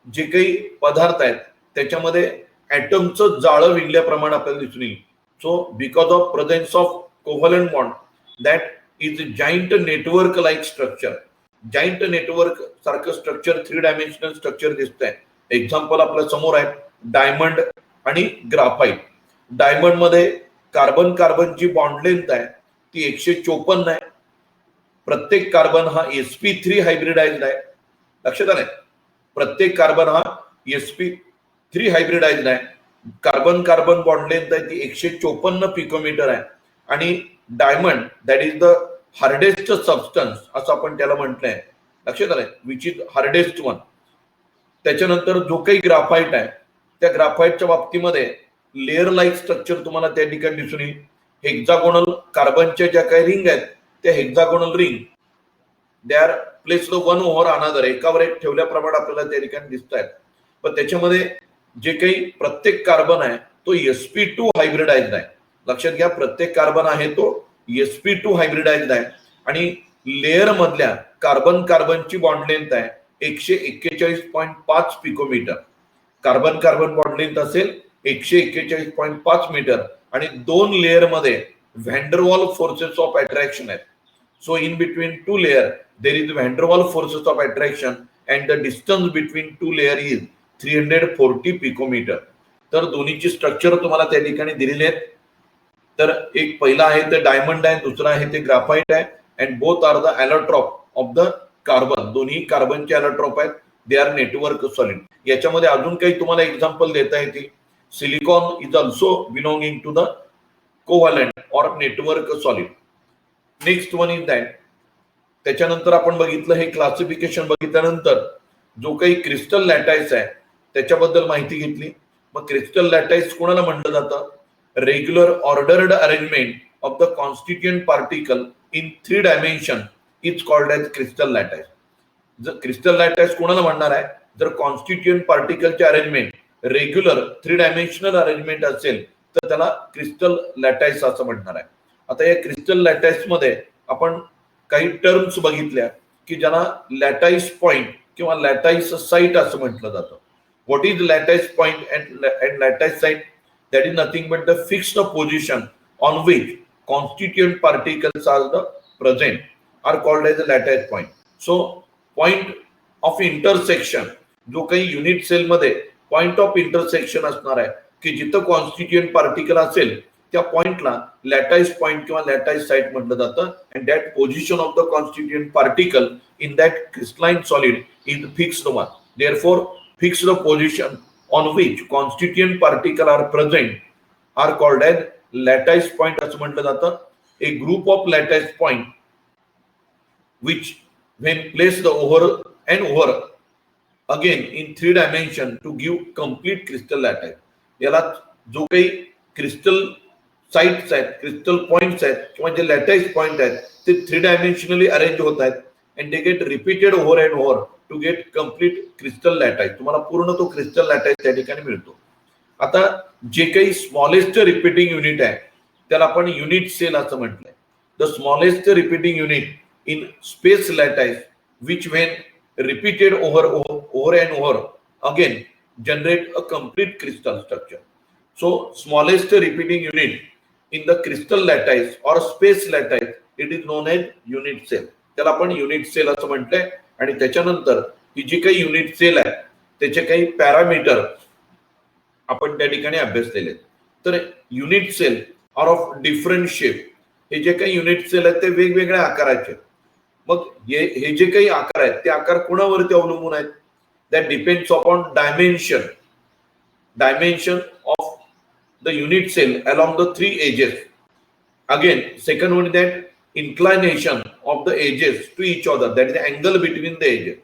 जे काही पदार्थ आहेत त्याच्यामध्ये ऍटमचं जाळं विणल्याप्रमाणे आपल्याला दिसून येईल. So because of presence of covalent bond that is giant network like structure. Giant network सारखं स्ट्रक्चर 3 डायमेन्शनल स्ट्रक्चर दिसतंय. एक्झाम्पल आपल्या समोर आहे डायमंड आणि ग्राफाईट. डायमंड मध्ये कार्बन कार्बनची बॉन्ड लेंथ आहे ती 154 आहे. प्रत्येक कार्बन हा sp3 हायब्रिडाइज्ड आहे. लक्षात आलंय. प्रत्येक कार्बन हा sp3 हायब्रिडाइज्ड आहे. कार्बन कार्बन बॉन्ड लेंथ आहे ती 154 पिकोमीटर आहे. आणि diamond that is the hardest substance असं आपण त्याला म्हटलंय. लक्षात आलंय विच इज हार्डेस्ट वन. त्याच्यानंतर जो काही ग्राफाईट आहे त्या ग्राफाईटच्या बाबतीमध्ये लेअर लाईक स्ट्रक्चर तुम्हाला त्या ठिकाणी दिसून येईल. हेक्झागोनल कार्बनच्या ज्या काही रिंग आहेत त्या hexagonal ring they are placed one over another. एकावर एक ठेवल्याप्रमाणे आपल्याला त्या ठिकाणी दिसत आहेत. पण त्याच्यामध्ये जे काही प्रत्येक कार्बन आहे तो sp2 हायब्रिडाइज्ड आहे. लक्षात घ्या प्रत्येक कार्बन आहे तो sp2 हायब्रिडाइज्ड आहे. आणि लेअर मधल्या कार्बन कार्बनची बॉन्ड लेंथ आहे 141.5 picometre. Carbon carbon bond length असेल 141.5 मीटर. आणि 2 लेअर मध्ये व्हॅन्डरवॉल फोर्सेस ऑफ अट्रॅक्शन आहेत. So in between 2 layer there is van der Waals forces of attraction and the distance between 2 layer is 340 picometer. तर दोन्हीची स्ट्रक्चर तुम्हाला त्या ठिकाणी दिलेली आहेत. तर एक पहिला आहे ते डायमंड आहे, दुसरा आहे ते ग्राफाइट आहे, and both are the allotrope of the carbon. दोन्ही कार्बनचे ॲलोट्रॉप आहेत. They are network solid. याच्यामध्ये अजून काही तुम्हाला एक्झाम्पल देता येतील. Silicon is also belonging to the covalent or network solid. Next one is that. त्याच्यानंतर आपण बघितलं, हे क्लासिफिकेशन बघितल्यानंतर जो काही क्रिस्टल लॅटाईस आहे त्याच्याबद्दल माहिती घेतली. मग क्रिस्टल लॅटाईस कोणाला म्हटलं जातं? Regular ordered arrangement of the constituent particle in 3 dimension is called as crystal lattice. जर क्रिस्टल लॅटाईस कोणाला म्हणणार आहे? जर कॉन्स्टिट्युएंट पार्टिकलचे अरेंजमेंट रेग्युलर 3 डायमेन्शनल अरेंजमेंट असेल तर त्याला क्रिस्टल लॅटाईस असं म्हणणार आहे. आता या क्रिस्टल लॅटाईस मध्ये आपण काही टर्म्स बघितल्या की ज्यांना लॅटाईस पॉइंट किंवा लॅटाईस साइट असं म्हटलं जातं. What is lattice point and lattice site? That is nothing but the fixed position on which constituent particles are the present are called as a lattice point. So point of intersection, जो काही युनिट सेल मध्ये पॉइंट ऑफ इंटरसेक्शन असणार आहे की जिथं कॉन्स्टिट्युएंट पार्टिकल असेल त्या पॉइंटला लॅटाईस पॉइंट किंवा लॅटाईस साइट म्हटलं जातं. And that position of the constituent particle in that crystalline solid is fixed one. Therefore fixed position on which constituent particle are present are called as lattice point असं म्हटलं जातं. A group of lattice point which when placed over and over again in 3 dimension to give complete crystal lattice. याला जो काही क्रिस्टल साइट्स आहेत, क्रिस्टल पॉइंट्स आहेत किंवा जे लॅटाईस पॉइंट आहेत ते 3 डायमेन्शनली अरेंज होत आहेत and they get repeated over and over to get complete crystal lattice. तुम्हाला पूर्ण तो क्रिस्टल लॅटाईस त्या ठिकाणी मिळतो. आता जे काही स्मॉलेस्ट रिपीटिंग युनिट आहे त्याला आपण युनिट सेल असं म्हटलंय. The smallest repeating unit in space lattice which when repeated over and over again generate a complete crystal structure. So smallest repeating unit in the crystal lattice or space lattice it is known as unit cell. त्याला आपण युनिट सेल असं म्हणतोय. आणि त्याच्यानंतर ही जी काही युनिट सेल आहे त्याचे काही पॅरामीटर आपण त्या ठिकाणी अभ्यासलेले आहेत. तर unit cell are of different shape. हे जे काही युनिट सेल आहेत ते वेगवेगळ्या आकाराचे. मग हे जे काही आकार आहेत ते आकार कोणावरती अवलंबून आहेत? That depends upon dimension of the unit cell along the 3 edges. Again second one that inclination of the edges to each other, that is angle between the edges.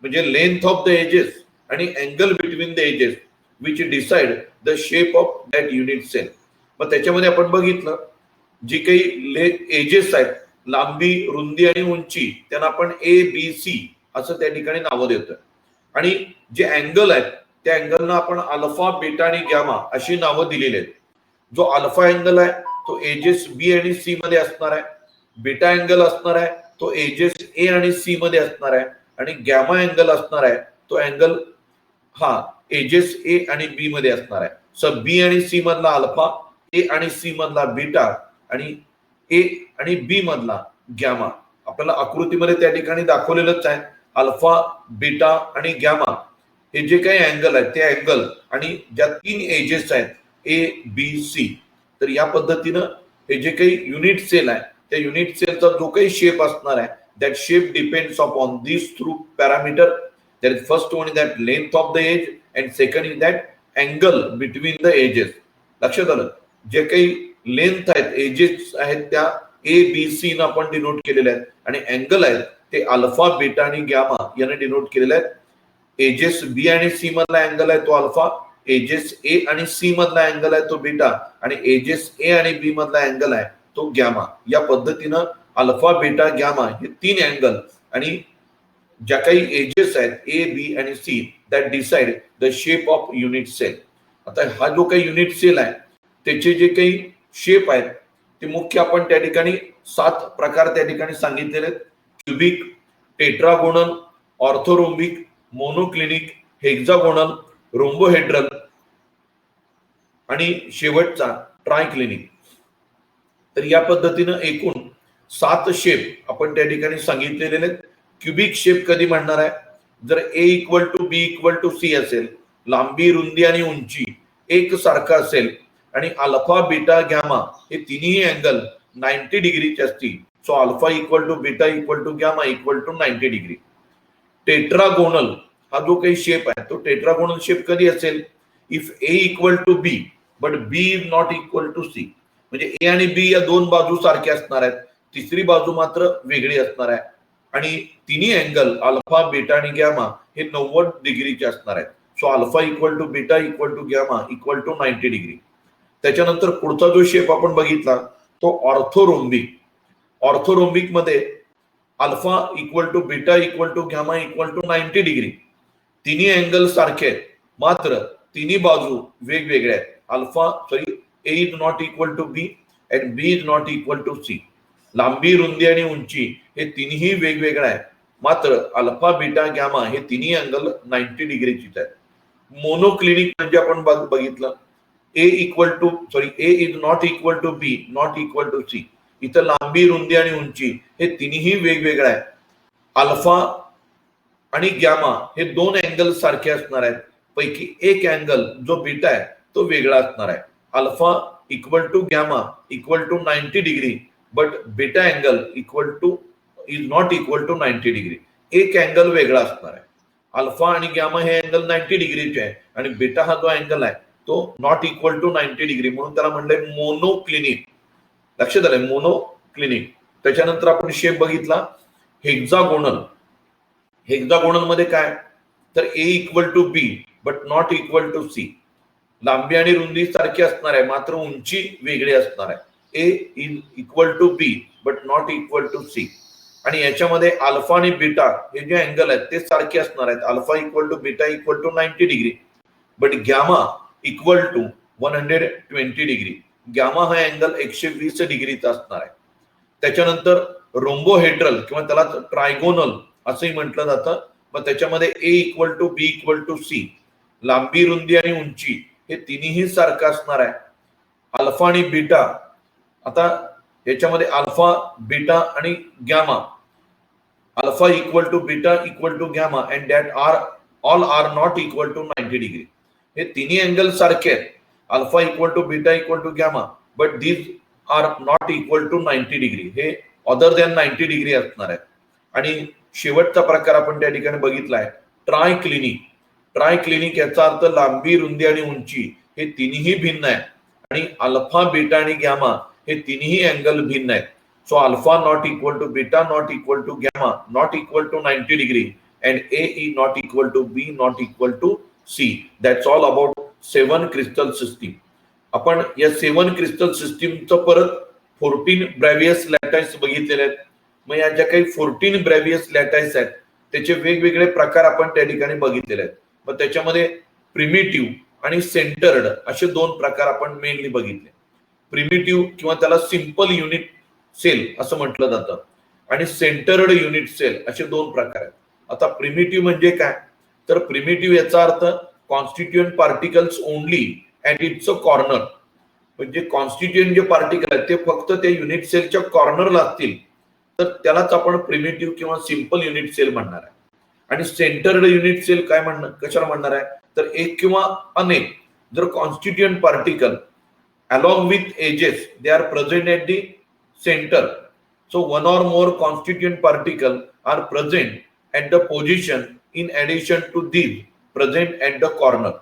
म्हणजे लेंथ ऑफ द एजेस आणि angle between the edges which decide the shape of that unit cell. मग त्याच्यामध्ये आपण बघितलं जी काही एजेस आहेत, लांबी, रुंदी आणि उंची, त्यांना आपण ABC असं त्या ठिकाणी नावं देतोय. आणि जे अँगल आहेत त्या अँगलना आपण अल्फा, बीटा आणि गॅमा अशी नावं दिलेली आहेत. जो अल्फा अँगल आहे तो एजेस B आणि C मध्ये असणार आहे. बीटा अँगल असणार आहे तो एजेस A आणि C मध्ये असणार आहे. आणि गॅमा अँगल असणार आहे तो अँगल एजेस A आणि B मध्ये असणार आहे. सो B आणि C मधला अल्फा, A आणि C मधला बीटा आणि A आणि B मधला गॅमा आपल्याला आकृतीमध्ये त्या ठिकाणी दाखवलेलंच आहे. अल्फा, बीटा आणि गॅमा हे जे काही अँगल आहेत ते अँगल आणि ज्या 3 एजेस आहेत ABC. तर या पद्धतीनं हे जे काही युनिट सेल आहे त्या युनिट सेलचा जो काही शेप असणार आहे that shape depends upon this three parameter. That is first one is that length of the edge and second is that angle between the edges. लक्षात आलं? जे काही लेंथ आहेत, एजेस आहेत त्या ABC न आपण डिनोट केलेले आहेत आणि अँगल आहेत ते अल्फा, बीटा आणि गॅमा याने डिनोट केलेले आहेत. एजेस B आणि C मधला अँगल आहे तो अल्फा, एजेस A आणि C मधला अँगल आहे तो बीटा आणि एजेस A आणि B मधला अँगल आहे तो गॅमा. या पद्धतीनं अल्फा, बीटा, गॅमा हे 3 अँगल आणि ज्या काही एजेस आहेत A, B आणि C that decide the shape of unit cell. आता हा जो काही युनिट सेल आहे त्याचे जे काही शेप आहेत ते मुख्य आपण त्या ठिकाणी 7 प्रकार त्या ठिकाणी सांगितलेले आहेत. Cubic, tetragonal, orthorhombic, monoclinic, hexagonal, rhombohedral आणि शेवटचा ट्रायक्लिनिक. तर या पद्धतीनं एकूण 7 शेप आपण त्या ठिकाणी सांगितलेले आहेत. क्युबिक शेप कधी म्हणणार आहे? जर A = B = C असेल, लांबी, रुंदी आणि उंची एक सारखं असेल आणि अल्फा बीटा गॅमा हे तिन्ही अँगल 90 डिग्रीचे असतील. So alpha equal to beta equal to gamma equal to 90 degree. Tetragonal हा जो काही शेप आहे तो टेट्रागोनल शेप कधी असेल? If A equal to B but B is not equal to C. म्हणजे ए आणि बी या दोन बाजू सारख्या असणार आहेत, तिसरी बाजू मात्र वेगळी असणार आहे आणि तिन्ही अँगल अल्फा बीटा आणि गॅमा हे 90 डिग्रीचे असणार आहेत. So alpha equal to beta equal to gamma equal to 90 degree. त्याच्यानंतर पुढचा जो शेप आपण बघितला तो ऑर्थोरोम्बिक. ऑर्थोरोम्बिक मध्ये alpha equal to beta equal to gamma equal to 90 degree. तिन्ही अँगल सारखे आहेत मात्र तिन्ही बाजू वेगवेगळ्या आहेत. A is not equal to B and B is not equal to C. लांबी, रुंदी आणि उंची हे तिन्ही वेगवेगळ्या आहेत मात्र अल्फा बीटा गॅमा हे तिन्ही अँगल 90 डिग्रीचीच आहेत. मोनोक्लिनिक म्हणजे आपण बघितलं A is not equal to B not equal to C. इथं लांबी, रुंदी आणि उंची हे तिन्ही वेगवेगळ्या आहेत. अल्फा आणि गॅमा हे दोन अँगल सारखे असणार आहेत, पैकी एक अँगल जो बीटा आहे तो वेगळा असणार आहे. Alpha equal to gamma equal to 90 degree but beta angle is not equal to 90 degree. एक अँगल वेगळा असणार आहे. अल्फा आणि गॅमा हे अँगल 90 डिग्रीचे आहे आणि बीटा हा जो अँगल आहे तो नॉट इक्वल टू 90 डिग्री, म्हणून त्याला म्हणलंय मोनोक्लिनिक. लक्षात आलंय, मोनोक्लिनिक. त्याच्यानंतर आपण शेप बघितला हेक्सागोनल. हेक्सागोनल मध्ये काय तर A equal to B but not equal to C. लांबी आणि रुंदी सारखी असणार आहे मात्र उंची वेगळी असणार आहे. A is equal to B but not equal to C. आणि याच्यामध्ये अल्फा आणि बीटा हे जे अँगल आहेत ते सारखे असणार आहेत. Alpha equal to beta equal to 90 degree but gamma equal to 120 degree. Gamma हा अँगल 120 डिग्रीचा असणार आहे. त्याच्यानंतर रोम्बोहेड्रल किंवा त्याला ट्रायगोनल असंही म्हटलं जातं. मग त्याच्यामध्ये A equal to B equal to C. लांबी, रुंदी आणि उंची हे तिन्ही सारखं असणार आहे. अल्फा आणि बीटा, आता याच्यामध्ये अल्फा, बीटा आणि gamma, alpha equal to beta equal to gamma and that all are not equal to 90 degree. हे तिन्ही अँगल सारखे आहेत. Alpha equal to beta equal to gamma but these are not equal to 90 degree. हे अदर दॅन 90 डिग्री असणार आहेत. आणि शेवटचा प्रकार आपण त्या ठिकाणी बघितलाय ट्रायक्लिनिक. ट्रायक्लिनिक याचा अर्थ लांबी, रुंदी आणि उंची हे तिन्ही भिन्न आहेत आणि अल्फा, बीटा आणि गॅमा हे तिन्ही अँगल भिन्न आहेत. So alpha not equal to beta not equal to gamma not equal to 90 degree and A is not equal to B not equal to C. That's all about 7 crystal system. आपण या 7 क्रिस्टल सिस्टीमचं परत 14 ब्रॅव्हियस लॅटाईस बघितलेले आहेत. मग या ज्या काही 14 ब्रॅव्हियस लॅटाईस आहेत त्याचे वेगवेगळे प्रकार आपण त्या ठिकाणी बघितलेले आहेत. मग त्याच्यामध्ये प्रिमिटिव्ह आणि सेंटर्ड असे दोन प्रकार आपण मेनली बघितले. प्रिमिटिव्ह किंवा त्याला सिंपल युनिट सेल असं म्हटलं जातं आणि सेंटर्ड युनिट सेल असे दोन प्रकार आहेत. आता प्रिमिटिव्ह म्हणजे काय तर प्रिमिटिव्ह याचा अर्थ constituent particles only at it's corner. म्हणजे कॉन्स्टिट्युएंट जे पार्टिकल आहेत ते फक्त ते युनिट सेलच्या कॉर्नरला असतील तर त्यालाच आपण प्रिमिटिव्ह किंवा सिंपल युनिट सेल म्हणणार आहे. आणि सेंटर्ड युनिट सेल काय कशाला म्हणणार आहे तर एक किंवा अनेक जर constituent particle along with edges they are present at the center. So one or more constituent particle are present at the position in addition to these present at the corner.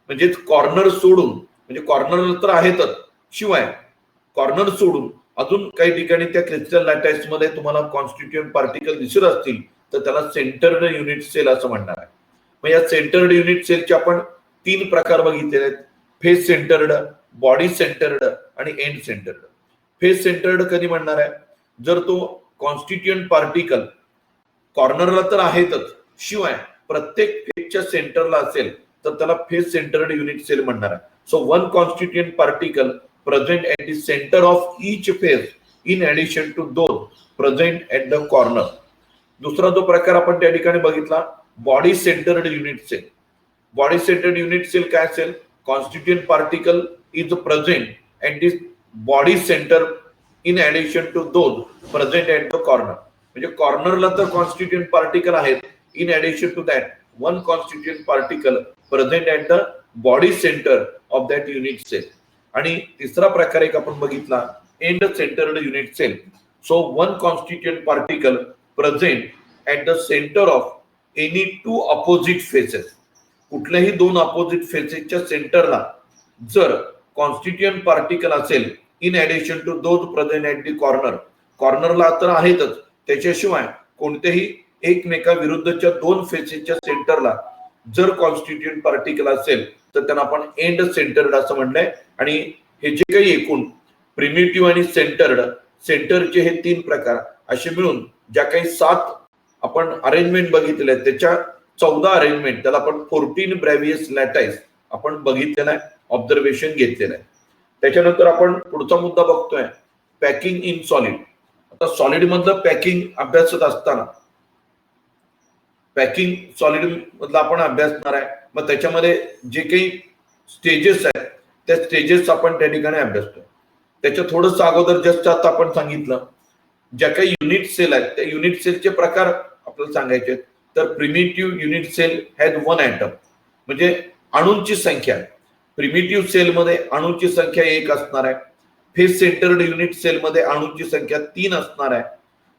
म्हणजे कॉर्नर सोडून, म्हणजे कॉर्नर तर आहेतच, शिवाय कॉर्नर सोडून अजून काही ठिकाणी त्या क्रिस्टल लॅटाईस मध्ये तुम्हाला कॉन्स्टिट्युएंट पार्टिकल दिसत असतील तर त्याला सेंटर्ड युनिट सेल असं म्हणणार आहे. मग या सेंटर्ड युनिट सेलचे आपण 3 प्रकार बघितलेले आहेत. फेस सेंटर्ड, बॉडी सेंटर्ड आणि एंड सेंटर्ड. फेस सेंटर्ड कधी म्हणणार आहे जर तो कॉन्स्टिट्युएंट पार्टिकल कॉर्नरला तर आहेतच शिवाय प्रत्येक फेसच्या सेंटरला असेल तर त्याला फेस सेंटर्ड युनिट सेल म्हणणार आहे. So one constituent particle present at the centre of each face in addition to दोन प्रेझेंट ऍट द कॉर्नर. दुसरा जो प्रकार आपण त्या ठिकाणी बघितला body centred unit cell. Body centred unit cell काय असेल constituent particle is present at this body center in addition to those present at the corner. म्हणजे कॉर्नरला तर कॉन्स्टिट्युएंट पार्टिकल आहेत, in addition to that one constituent particle present at the body centre of that unit cell. आणि तिसरा प्रकार एक आपण बघितला end centred unit cell. So one constituent particle present at the centre of any two opposite faces. कुठल्याही दोन अपोजिट फेसेसच्या सेंटरला जर कॉन्स्टिट्युएंट पार्टिकल असेल in addition to those present at the corner. कॉर्नरला तर आहेतच, त्याच्याशिवाय कोणत्याही एकमेका विरुद्धच्या दोन फेसेसच्या सेंटरला जर कॉन्स्टिट्युएंट पार्टिकल असेल तर त्यांना आपण एंड सेंटर्ड असं म्हणलंय. आणि हे जे काही एकूण प्रिमिटिव्ह आणि सेंटरचे हे तीन प्रकार असे मिळून ज्या काही 7 आपण अरेंजमेंट बघितलेल्या आहेत त्याच्या 14 अरेंजमेंट, त्याला आपण 14 ब्रॅव्हियस लॅटाईस आपण बघितलेला आहे, ऑब्झर्वेशन घेतलेलं आहे. त्याच्यानंतर आपण पुढचा मुद्दा बघतोय पॅकिंग इन सॉलिड. आता सॉलिड मधलं पॅकिंग अभ्यासत असताना पॅकिंग सॉलिड मधला आपण अभ्यासणार आहे. मग त्याच्यामध्ये जे काही स्टेजेस आहेत त्या स्टेजेस आपण त्या ठिकाणी अभ्यासतोय. त्याच्या थोडंसं अगोदर जस्ट आता आपण सांगितलं ज्या काही युनिट सेल आहेत त्या युनिट सेलचे प्रकार आपल्याला सांगायचे आहेत. तर primitive unit cell has 1 atom, म्हणजे अणूंची संख्या. प्रिमिटिव्ह सेलमध्ये अणूंची संख्या 1 असणार आहे. फेस सेंटर्ड युनिट सेलमध्ये अणूंची संख्या 3 असणार आहे.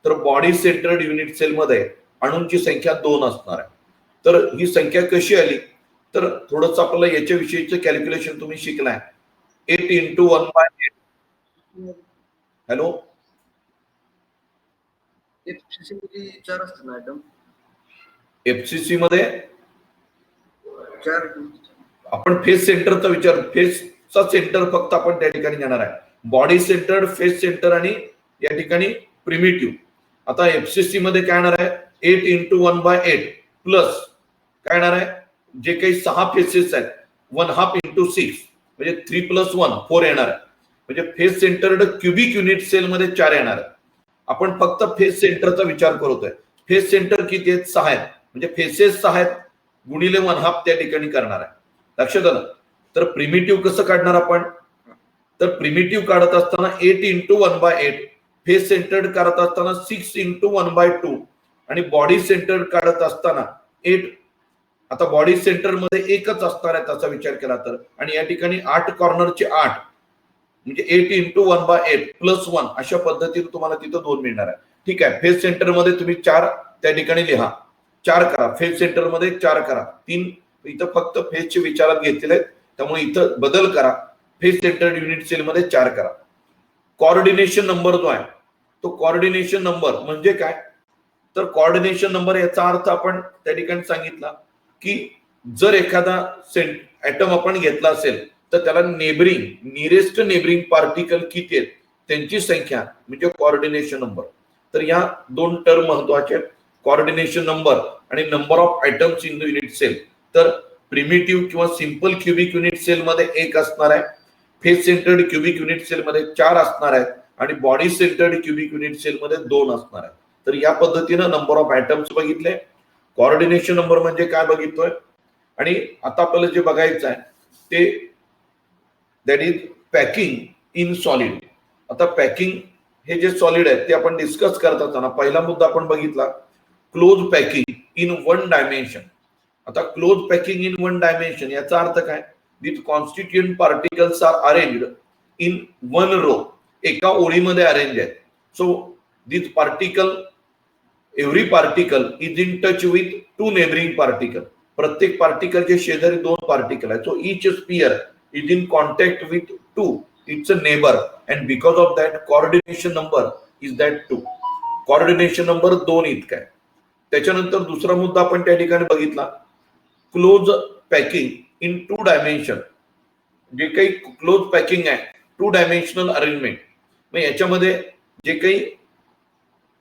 तर बॉडी सेंटर्ड युनिट सेलमध्ये अणूंची संख्या 2 असणार आहे. तर ही संख्या कशी आली तर थोडस आपल्याला याच्याविषयीचं कॅल्क्युलेशन तुम्ही शिकलाय. 8 × 1/8. हॅलो, एफसीसी मध्ये 4 असतात ना आयटम. एफसीसी मध्ये 4 आपण फेस सेंटरचा विचार, फेसचा सेंटर फक्त आपण त्या ठिकाणी घेणार आहे. बॉडी सेंटर्ड, फेस सेंटर आणि या ठिकाणी प्रिमिटिव्ह. आता एफसीसी मध्ये काय येणार आहे 8 × 1/8 प्लस काय येणार आहे जे काही 6 फेसेस आहेत 1/2 × 6 म्हणजे 3 + 1 4 येणार आहे. म्हणजे face centred cubic unit cell मध्ये 4 येणार आहे. आपण फक्त फेस सेंटरचा विचार करतोय. फेस सेंटर किती आहेत 6 आहेत, म्हणजे फेसेस 6 आहेत गुणिले 1/2 त्या ठिकाणी करणार आहे. लक्षात आलं. तर प्रिमिटिव्ह कसं काढणार आपण, तर प्रिमिटिव्ह काढत असताना 8 × 1/8, फेस सेंटर्ड काढत असताना 6 × 1/2 आणि बॉडी सेंटर्ड काढत असताना 8. आता बॉडी सेंटर मध्ये एकच असणार आहे त्याचा विचार केला तर, आणि या ठिकाणी 8 कॉर्नरचे 8 म्हणजे 8 × 1/8 + 1 अशा पद्धतीने तुम्हाला तिथं 2 मिळणार आहे. ठीक आहे. फेस सेंटर मध्ये तुम्ही 4 त्या ठिकाणी लिहा, 4 करा. फेस सेंटर मध्ये 4 करा. 3 इथं फक्त फेसचे विचारात घेतलेले आहेत त्यामुळे इथं बदल करा. फेस सेंटर्ड युनिट सेल मध्ये 4 करा. कोऑर्डिनेशन नंबर जो आहे तो कोऑर्डिनेशन नंबर म्हणजे काय, तर कोऑर्डिनेशन नंबर याचा अर्थ आपण त्या ठिकाणी सांगितला की जर एखादा ऍटम आपण घेतला असेल तर त्याला नियरेस्ट नेबरिंग पार्टिकल किती आहेत त्यांची संख्या म्हणजे कोऑर्डिनेशन नंबर. तर या 2 टर्म महत्वाचे आहेत, कोऑर्डिनेशन नंबर आणि number of atoms in the unit cell. तर प्रिमिटिव्ह किंवा सिंपल क्युबिक युनिट सेल मध्ये 1 असणार आहे, face centred cubic unit cell मध्ये 4 असणार आहेत आणि body centred cubic unit cell मध्ये 2 असणार आहेत. तर या पद्धतीनं नंबर ऑफ आयटम्स बघितले, कोऑर्डिनेशन नंबर म्हणजे काय बघितलोय. आणि आता आपल्याला जे बघायचं आहे ते that is packing in solid. आता पॅकिंग हे जे सॉलिड आहे ते आपण डिस्कस करत असताना पहिला मुद्दा आपण बघितला क्लोज पॅकिंग इन 1 डायमेन्शन. आता क्लोज पॅकिंग इन 1 डायमेन्शन याचा अर्थ काय, with constituent particles are arranged in 1 row, एका ओळीमध्ये अरेंज आहेत. So this particle, every particle is in touch with 2 neighbouring particle. प्रत्येक पार्टिकलचे शेजारी 2 पार्टिकल आहेत. So each sphere is in contact with 2 its a neighbour and because of that coordination number is that 2. Coordination number 2 इतका आहे. त्याच्यानंतर दुसरा मुद्दा आपण त्या ठिकाणी बघितला क्लोज पॅकिंग इन 2 डायमेन्शन. जे काही क्लोज पॅकिंग आहे 2 डायमेन्शनल अरेंजमेंट. मग याच्यामध्ये जे काही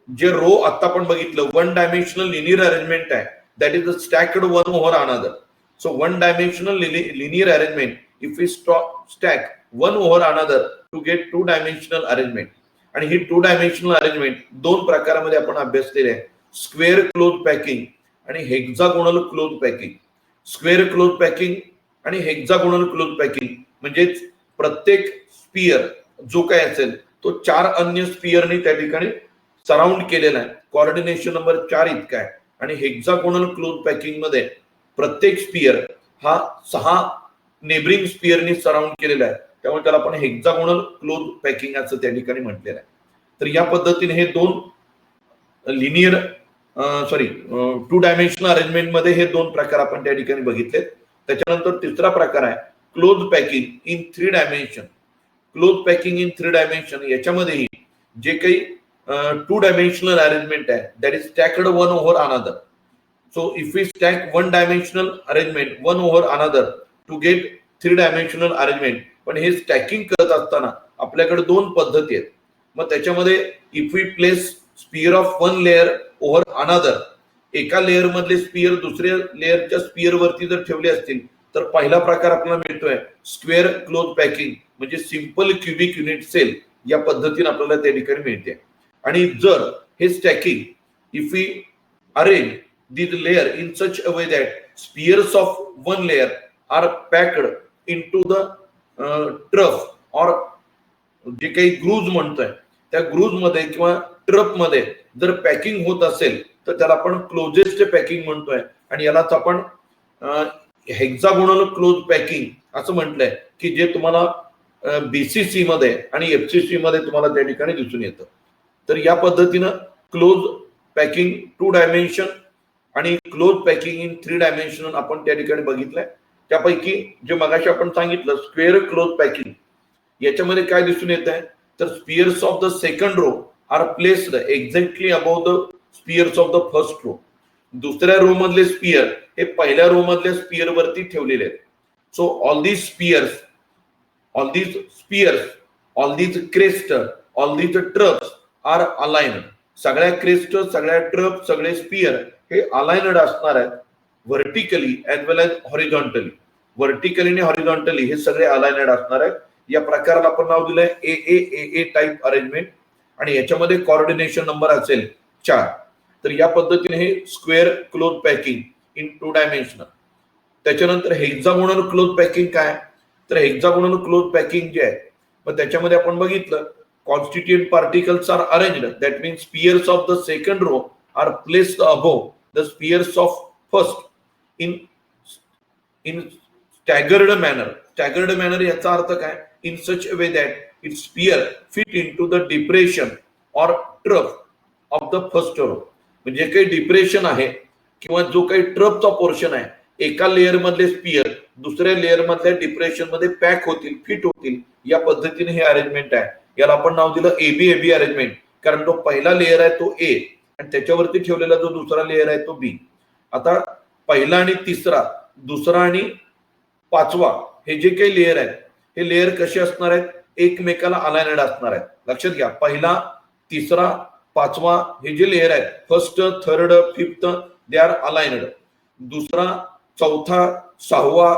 जे रो आता आपण बघितलं 1 डायमेन्शनल लिनियर अरेंजमेंट आहे, that is stacked 1 over another. So 1 dimensional linear arrangement if we stack 1 over another to get 2 dimensional arrangement. आणि ही 2 डायमेन्शनल अरेंजमेंट 2 प्रकारामध्ये आपण अभ्यासलेले आहे, स्क्वेअर क्लोज पॅकिंग आणि hexagonal close packing. Square close packing आणि हेक्सागोनल क्लोज पॅकिंग म्हणजेच प्रत्येक स्पियर जो काय असेल तो 4 अन्य स्पियरने त्या ठिकाणी सराउंड केलेला आहे. कोऑर्डिनेशन नंबर 4 इतका आहे. आणि हेक्सागोनल क्लोज पॅकिंग मध्ये प्रत्येक स्पियर हा 6 नेबरिंग स्पियरनी सराउंड केलेला आहे. त्यामुळे त्याला आपण हेक्सागोनल क्लोज पॅकिंग असं त्या ठिकाणी म्हटलेलं आहे. तर या पद्धतीने हे दोन लिनियर टू डायमेन्शनल अरेंजमेंट मध्ये हे दोन प्रकार आपण त्या ठिकाणी बघितलेत. त्याच्यानंतर तिसरा प्रकार आहे close packing in 3 dimension. Close packing in 3 dimension याच्यामध्येही जे काही 2 डायमेन्शनल अरेंजमेंट आहे that is stacked one over another. So if we stack 1 dimensional arrangement one over another to get 3 dimensional arrangement. पण हे स्टॅकिंग करत असताना आपल्याकडे दोन पद्धती आहेत. मग त्याच्यामध्ये if we place sphere of one layer over another, एका लेअर मधले स्पियर दुसऱ्या लेअरच्या स्पियर वरती जर ठेवले असतील तर पहिला प्रकार आपल्याला मिळतोय स्क्वेअर क्लोज पॅकिंग, म्हणजे सिंपल क्युबिक युनिट सेल या पद्धतीने आपल्याला त्या ठिकाणी मिळते. आणि जर हे stacking if we arrange this layer in such a way that spears of one layer are packed into the trough or जे काही ग्रूज म्हणतोय त्या ग्रूज मध्ये किंवा ट्रफ मध्ये जर पॅकिंग होत असेल तर त्याला आपण क्लोजेस्ट पॅकिंग म्हणतोय. आणि यालाच आपण हेक्सागोनल क्लोज पॅकिंग असं म्हटलंय की जे तुम्हाला बीसीसी मध्ये आणि एफसीसी मध्ये तुम्हाला त्या ठिकाणी दिसून येतं. तर या पद्धतीनं क्लोज पॅकिंग 2 डायमेन्शन आणि क्लोज पॅकिंग इन 3 डायमेन्शनल आपण त्या ठिकाणी बघितलंय. त्यापैकी जे मगाशी आपण सांगितलं स्क्वेअर क्लोज पॅकिंग याच्यामध्ये काय दिसून येत आहे तर spheres of the second row are placed exactly above the spheres of the first row. दुसऱ्या रो मधले स्पियर हे पहिल्या रो मधल्या स्पियर वरती ठेवलेले आहेत. So all these spheres all these crest all these troughs are aligned. सगळ्या क्रेस्ट सगळ्या ट्रफ सगळे स्पियर हे अलाइन्ड असणार आहेत vertically as well as horizontally. Vertically आणि हॉरिझॉन्टली हे सगळे अलाइन्ड असणार आहेत. या प्रकाराला आपण नाव दिलंय ए टाइप अरेंजमेंट आणि याच्यामध्ये कोऑर्डिनेशन नंबर असेल 4. तर या पद्धतीने हे square close packing in 2 dimensional. त्याच्यानंतर हेक्सागोनल क्लोज पॅकिंग काय तर हेक्सागोनल क्लोज पॅकिंग जे आहे मग त्याच्यामध्ये आपण बघितलं constituent particles are arranged, that means spheres of the second row are placed above the spheres of first in staggered manner याचा अर्थ काय in such a way that its sphere fit into the depression or trough of the first row. म्हणजे काही डिप्रेशन आहे किंवा जो काही ट्रफचा पोर्शन आहे एका लेअर मधले स्पियर दुसऱ्या लेअर मधल्या डिप्रेशन मध्ये पॅक होतील फिट होतील या पद्धतीने हे अरेंजमेंट आहे. याला आपण नाव दिलं एबी अरेंजमेंट कारण तो पहिला लेअर आहे तो ए आणि त्याच्यावरती ठेवलेला जो दुसरा लेअर आहे तो बी. आता पहिला आणि तिसरा दुसरा आणि पाचवा हे जे काही लेअर आहेत हे लेअर कसे असणार आहेत एकमेकाला अलाइन्ड असणार आहेत. लक्षात घ्या पहिला तिसरा पाचवा हे जे लेअर आहेत first third fifth they are aligned. दुसरा चौथा सहावा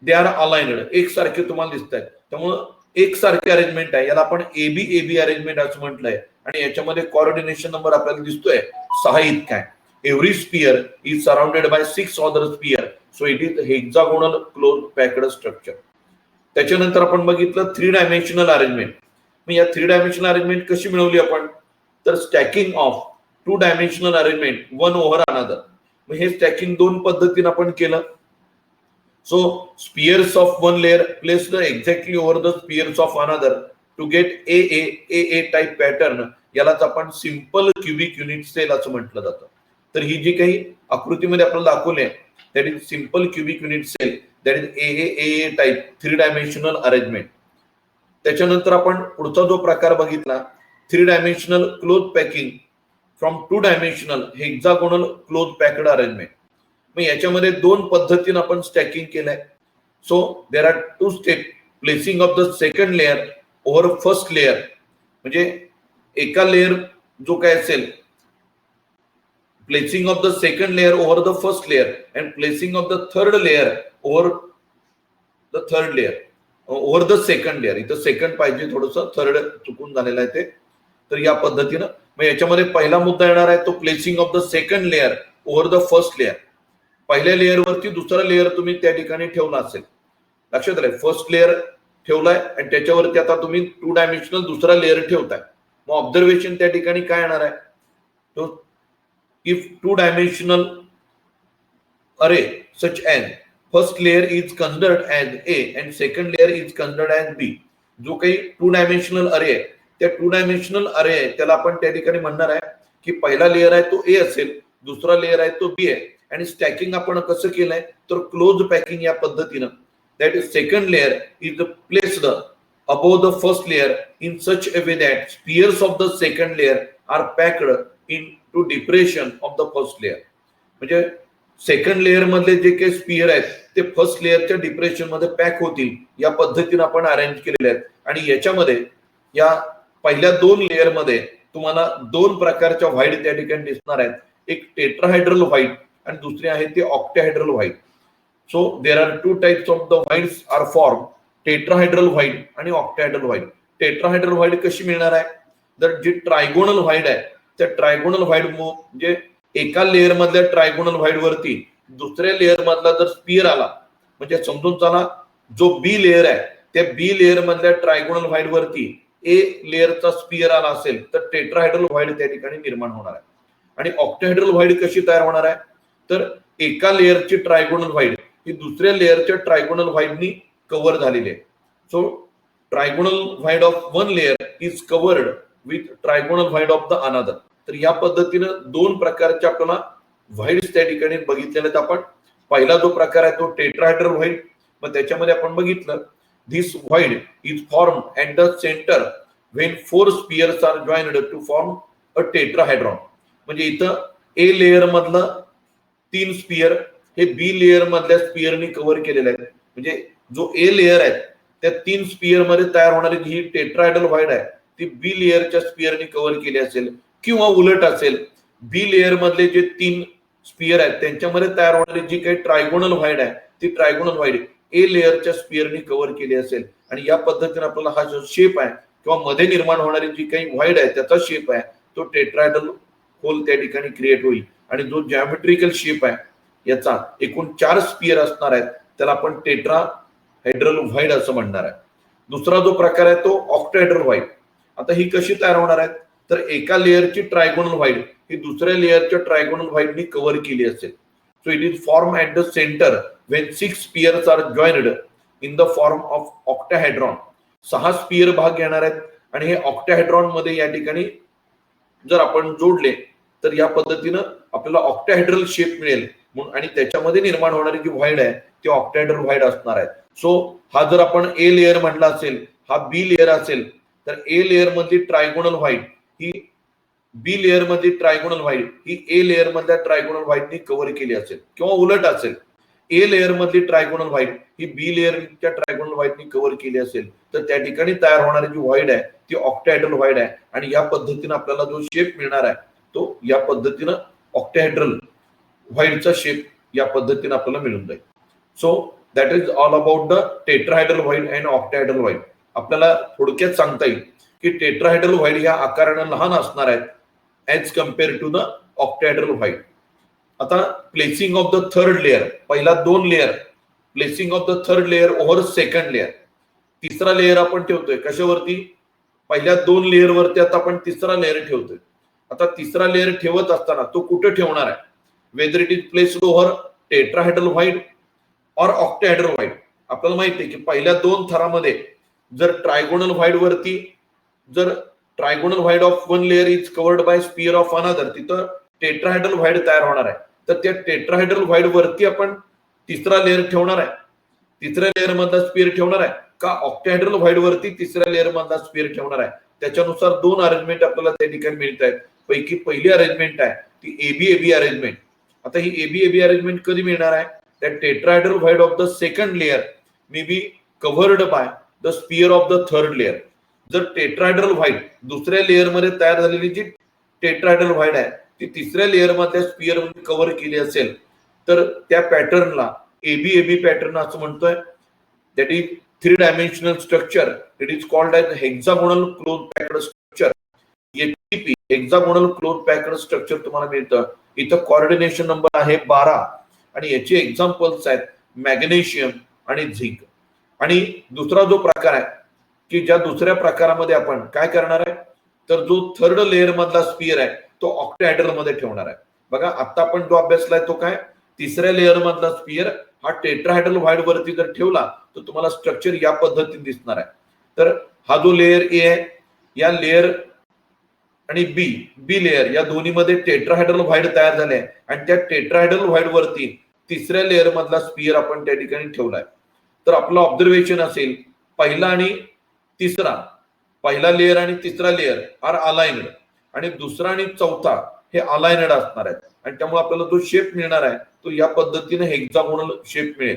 दे आर अलाइन्ड एकसारखे तुम्हाला दिसत आहेत. त्यामुळं एकसारखे अरेंजमेंट आहे याला आपण एबी अरेंजमेंट असं म्हटलंय. आणि याच्यामध्ये कोऑर्डिनेशन नंबर आपल्याला दिसतोय 6 इतका आहे. Every sphere is surrounded by 6 other sphere. So it is hexagonal close packed structure. त्याच्यानंतर आपण बघितलं 3 डायमेन्शनल अरेंजमेंट. मग या 3 डायमेन्शनल अरेंजमेंट कशी मिळवली आपण तर stacking of 2 dimensional arrangement one over another. मग हे स्टॅकिंग 2 पद्धतीने आपण केलं. So spheres of one layer placed exactly over the spheres of another to get AA type pattern यालाच आपण सिंपल क्युबिक युनिट सेल असं म्हटलं जातं. तर ही जी काही आकृतीमध्ये आपल्याला दाखवले that is simple cubic unit cell that is AA type 3 dimensional arrangement. त्याच्यानंतर आपण पुढचा जो प्रकार बघितला 3 dimensional close packing from 2 dimensional hexagonal close packed arrangement. मग याच्यामध्ये 2 पद्धतीने आपण स्टॅकिंग केलंय. So there are 2 step placing of the second layer over first layer. म्हणजे एका लेअर जो काय असेल placing of the second layer over the first layer and placing of the third layer over the third layer over the second layer. इथं सेकंड पाहिजे थोडंसं थर्ड चुकून झालेलं आहे ते. तर या पद्धतीनं मग याच्यामध्ये पहिला मुद्दा येणार आहे तो placing of the second layer over the first layer. पहिल्या लेअर वरती दुसरा लेअर तुम्ही त्या ठिकाणी ठेवला असेल. लक्षात आलंय फर्स्ट लेअर ठेवलाय आणि त्याच्यावरती आता तुम्ही 2 डायमेन्शनल दुसरा लेअर ठेवताय. मग ऑब्झर्वेशन त्या ठिकाणी काय येणार आहे तो if 2 dimensional array such as first layer is considered as A and second layer is considered as B. जो काही 2 डायमेन्शनल अरे आहे त्या 2 डायमेन्शनल अरे आहे त्याला आपण त्या ठिकाणी म्हणणार आहे की पहिला लेअर आहे तो ए असेल, दुसरा लेअर आहे तो बी आहे आणि स्टॅकिंग आपण कसं केलंय तर क्लोज पॅकिंग या पद्धतीनं. That is second layer is placed above the first layer in such a way that spheres of the second layer are packed into depression of the first layer. म्हणजे सेकंड लेअर मधले जे काही स्पियर आहेत ते फर्स्ट लेअरच्या डिप्रेशन मध्ये पॅक होतील या पद्धतीने आपण अरेंज केलेले आहेत. आणि याच्यामध्ये या पहिल्या 2 लेअर मध्ये तुम्हाला 2 प्रकारच्या व्हाईट त्या ठिकाणी दिसणार आहेत. एक टेट्राहायड्रल व्हाईट आणि दुसरे आहे ते octahedral void. So there are 2 types of the voids are form, tetrahedral void आणि ऑक्टाहायड्रल व्हाईट. टेट्राहायड्रल व्हाईट कशी मिळणार आहे तर जी ट्रायगोनल व्हाईट आहे त्या ट्रायगोनल व्हाईट म्हणजे एका लेअर मधल्या ट्रायगोनल व्हाईट वरती दुसऱ्या लेअर मधला जर स्पियर आला म्हणजे समजून चला जो बी लेअर आहे त्या बी लेअर मधल्या ट्रायगोनल व्हाईट वरती ए लेअरचा स्पियर आला असेल तर टेट्राहायड्रल व्हाईट त्या ठिकाणी निर्माण होणार आहे. आणि ऑक्टाहायड्रल व्हाईट कशी तयार होणार आहे तर एका लेअरची ट्रायगोनल व्हाईट ही दुसऱ्या लेअरच्या ट्रायगोनल व्हाईटनी कव्हर झालेली आहे. So trigonal void of one layer is covered with trigonal void of the another. तर या पद्धतीनं 2 प्रकारचे आपल्याला व्हाईट्स त्या ठिकाणी बघितलेले आहेत आपण. पहिला जो प्रकार आहे तो टेट्राहायड्रल व्हाईट. मग त्याच्यामध्ये आपण बघितलं this void is form at the centre when 4 spheres are joined to form a tetrahedron. म्हणजे इथं ए लेअर मधलं 3 स्पियर हे बी लेअर मधल्या स्पियरनी कव्हर केलेले आहेत. म्हणजे जो ए लेअर आहे त्या 3 स्पियर मध्ये तयार होणारी जी टेट्राहायड्रल व्हाईट आहे ती बी लेअरच्या स्पियरनी कव्हर केली असेल किंवा उलट असेल. बी लेअर मधले जे 3 स्पियर आहेत त्यांच्यामध्ये तयार होणारी जी काही ट्रायगोनल व्हाईट आहे ती ट्रायगोनल व्हाईट ए लेअरच्या स्पियरनी कव्हर केली असेल. आणि या पद्धतीने आपल्याला हा जो शेप आहे किंवा मध्ये निर्माण होणारी जी काही व्हाईट आहे त्याचा शेप आहे तो टेट्राहायड्रल होल त्या ठिकाणी क्रिएट होईल. आणि जो जॉमेट्रिकल शेप आहे याचा एकूण 4 स्पियर असणार आहेत त्याला आपण टेट्राहायड्रल व्हाईट असं म्हणणार आहे. दुसरा जो प्रकार आहे तो ऑक्टाहायड्रल व्हाईट. आता ही कशी तयार होणार आहे तर एका लेअरची ट्रायगोनल व्हाईट ही दुसऱ्या लेअरच्या ट्रायगोनल व्हाईटनी कव्हर केली असेल. So it is form at the centre when 6 spheres are joined in the form of octahedron. 6 sphere भाग घेणार आहेत आणि हे ऑक्टाहायड्रॉन मध्ये या ठिकाणी जर आपण जोडले तर या पद्धतीनं आपल्याला ऑक्टाहायड्रल शेप मिळेल. आणि त्याच्यामध्ये निर्माण होणारी जी व्हाईट आहे ती ऑक्टाहायड्रल व्हाईट असणार आहे. सो हा जर आपण ए लेअर म्हटला असेल हा बी लेअर असेल तर ए लेअर मधली ट्रायगोनल व्हाईट ही बी लेअर मधली ट्रायगोनल व्हाईट ही ए लेअर मधल्या ट्रायगोनल व्हाईटनी कव्हर केली असेल किंवा उलट असेल ए लेअर मधली ट्रायगोनल व्हाईट ही बी लेअरच्या ट्रायगोनल व्हाईटनी कव्हर केली असेल तर त्या ठिकाणी तयार होणारी जी व्हाईट आहे ती ऑक्टाहायड्रल व्हाईट आहे. आणि या पद्धतीने आपल्याला जो शेप मिळणार आहे तो या पद्धतीनं ऑक्टाहायड्रल व्हाईटचा शेप या पद्धतीने आपल्याला मिळून जाईल. So that is all about the tetrahedral white and octahedral white. आपल्याला थोडक्यात सांगता येईल की टेट्राहायड्रल व्हाईट ह्या आकाराने लहान असणार आहेत as compared to the octahedral void. आता placing of the third layer, पहिला 2 layer, placing of the third layer over second layer. तिसरा लेअर आपण ठेवतोय कशावरती पहिल्या 2 लेअर वरती आता आपण तिसरा लेअर ठेवतोय. आता तिसरा लेअर ठेवत असताना तो कुठे ठेवणार आहे whether it is placed over tetrahedral white और ऑक्टाहायड्रल व्हाईट. आपल्याला माहिती आहे की पहिल्या 2 थरामध्ये जर ट्रायगोनल व्हाईट वरती जर trigonal void of one layer is covered by sphere of another तिथं टेट्राहायड्रल व्हाईट तयार होणार आहे. तर त्या टेट्राहायड्रल व्हाईट वरती आपण तिसरा लेअर ठेवणार आहे, तिसऱ्या लेअर मधला स्पियर ठेवणार आहे का ऑक्टाहायड्रल व्हाईट वरती तिसऱ्या लेअर मधला स्पियर ठेवणार आहे. त्याच्यानुसार 2 अरेंजमेंट आपल्याला त्या ठिकाणी मिळत आहेत. पैकी पहिली अरेंजमेंट आहे ती एबी अरेंजमेंट. आता ही एबी अरेंजमेंट कधी मिळणार आहे that tetrahedral white of the second layer may be covered by the spear of the third layer. जर टेट्राहायड्रल व्हाईट दुसऱ्या लेअर मध्ये तयार झालेली जी टेट्राहायड्रल व्हाईट आहे ती तिसऱ्या लेअर मधल्या स्पियर मध्ये कव्हर केली असेल तर त्या पॅटर्नला एबी पॅटर्न असं म्हणतोय. That is 3 dimensional structure. It is called as hexagonal close packed structure. HCP hexagonal close packed structure तुम्हाला मिळतं. इथं कोऑर्डिनेशन नंबर आहे 12 आणि याचे एक्झाम्पल्स आहेत मॅग्नेशियम आणि झिंक. आणि दुसरा जो प्रकार आहे की ज्या दुसऱ्या प्रकारामध्ये आपण काय करणार आहे तर जो थर्ड लेअर मधला स्पियर आहे तो ऑक्टाहायड्रल मध्ये ठेवणार आहे. बघा आता आपण जो अभ्यासलाय तो काय तिसऱ्या लेअर मधला स्पियर हा टेट्राहायड्रल व्हाईड वरती जर ठेवला तर तुम्हाला स्ट्रक्चर या पद्धतीने दिसणार आहे. तर हा जो लेअर ए आहे, या लेअर आणि बी लेअर या दोन्हीमध्ये टेट्राहायड्रल व्हाईड तयार झाले आहे आणि त्या टेट्राहायड्रल व्हाईड वरती तिसऱ्या लेअर मधला स्पियर आपण त्या ठिकाणी ठेवलाय. तर आपलं ऑब्झर्वेशन असेल पहिला लेअर आणि तिसरा लेअर आर अलाइन्ड आणि दुसरा आणि चौथा हे अलाइन्ड असणार आहेत आणि त्यामुळे आपल्याला जो शेप मिळणार आहे तो या पद्धतीने हेक्सागोनल शेप मिळेल.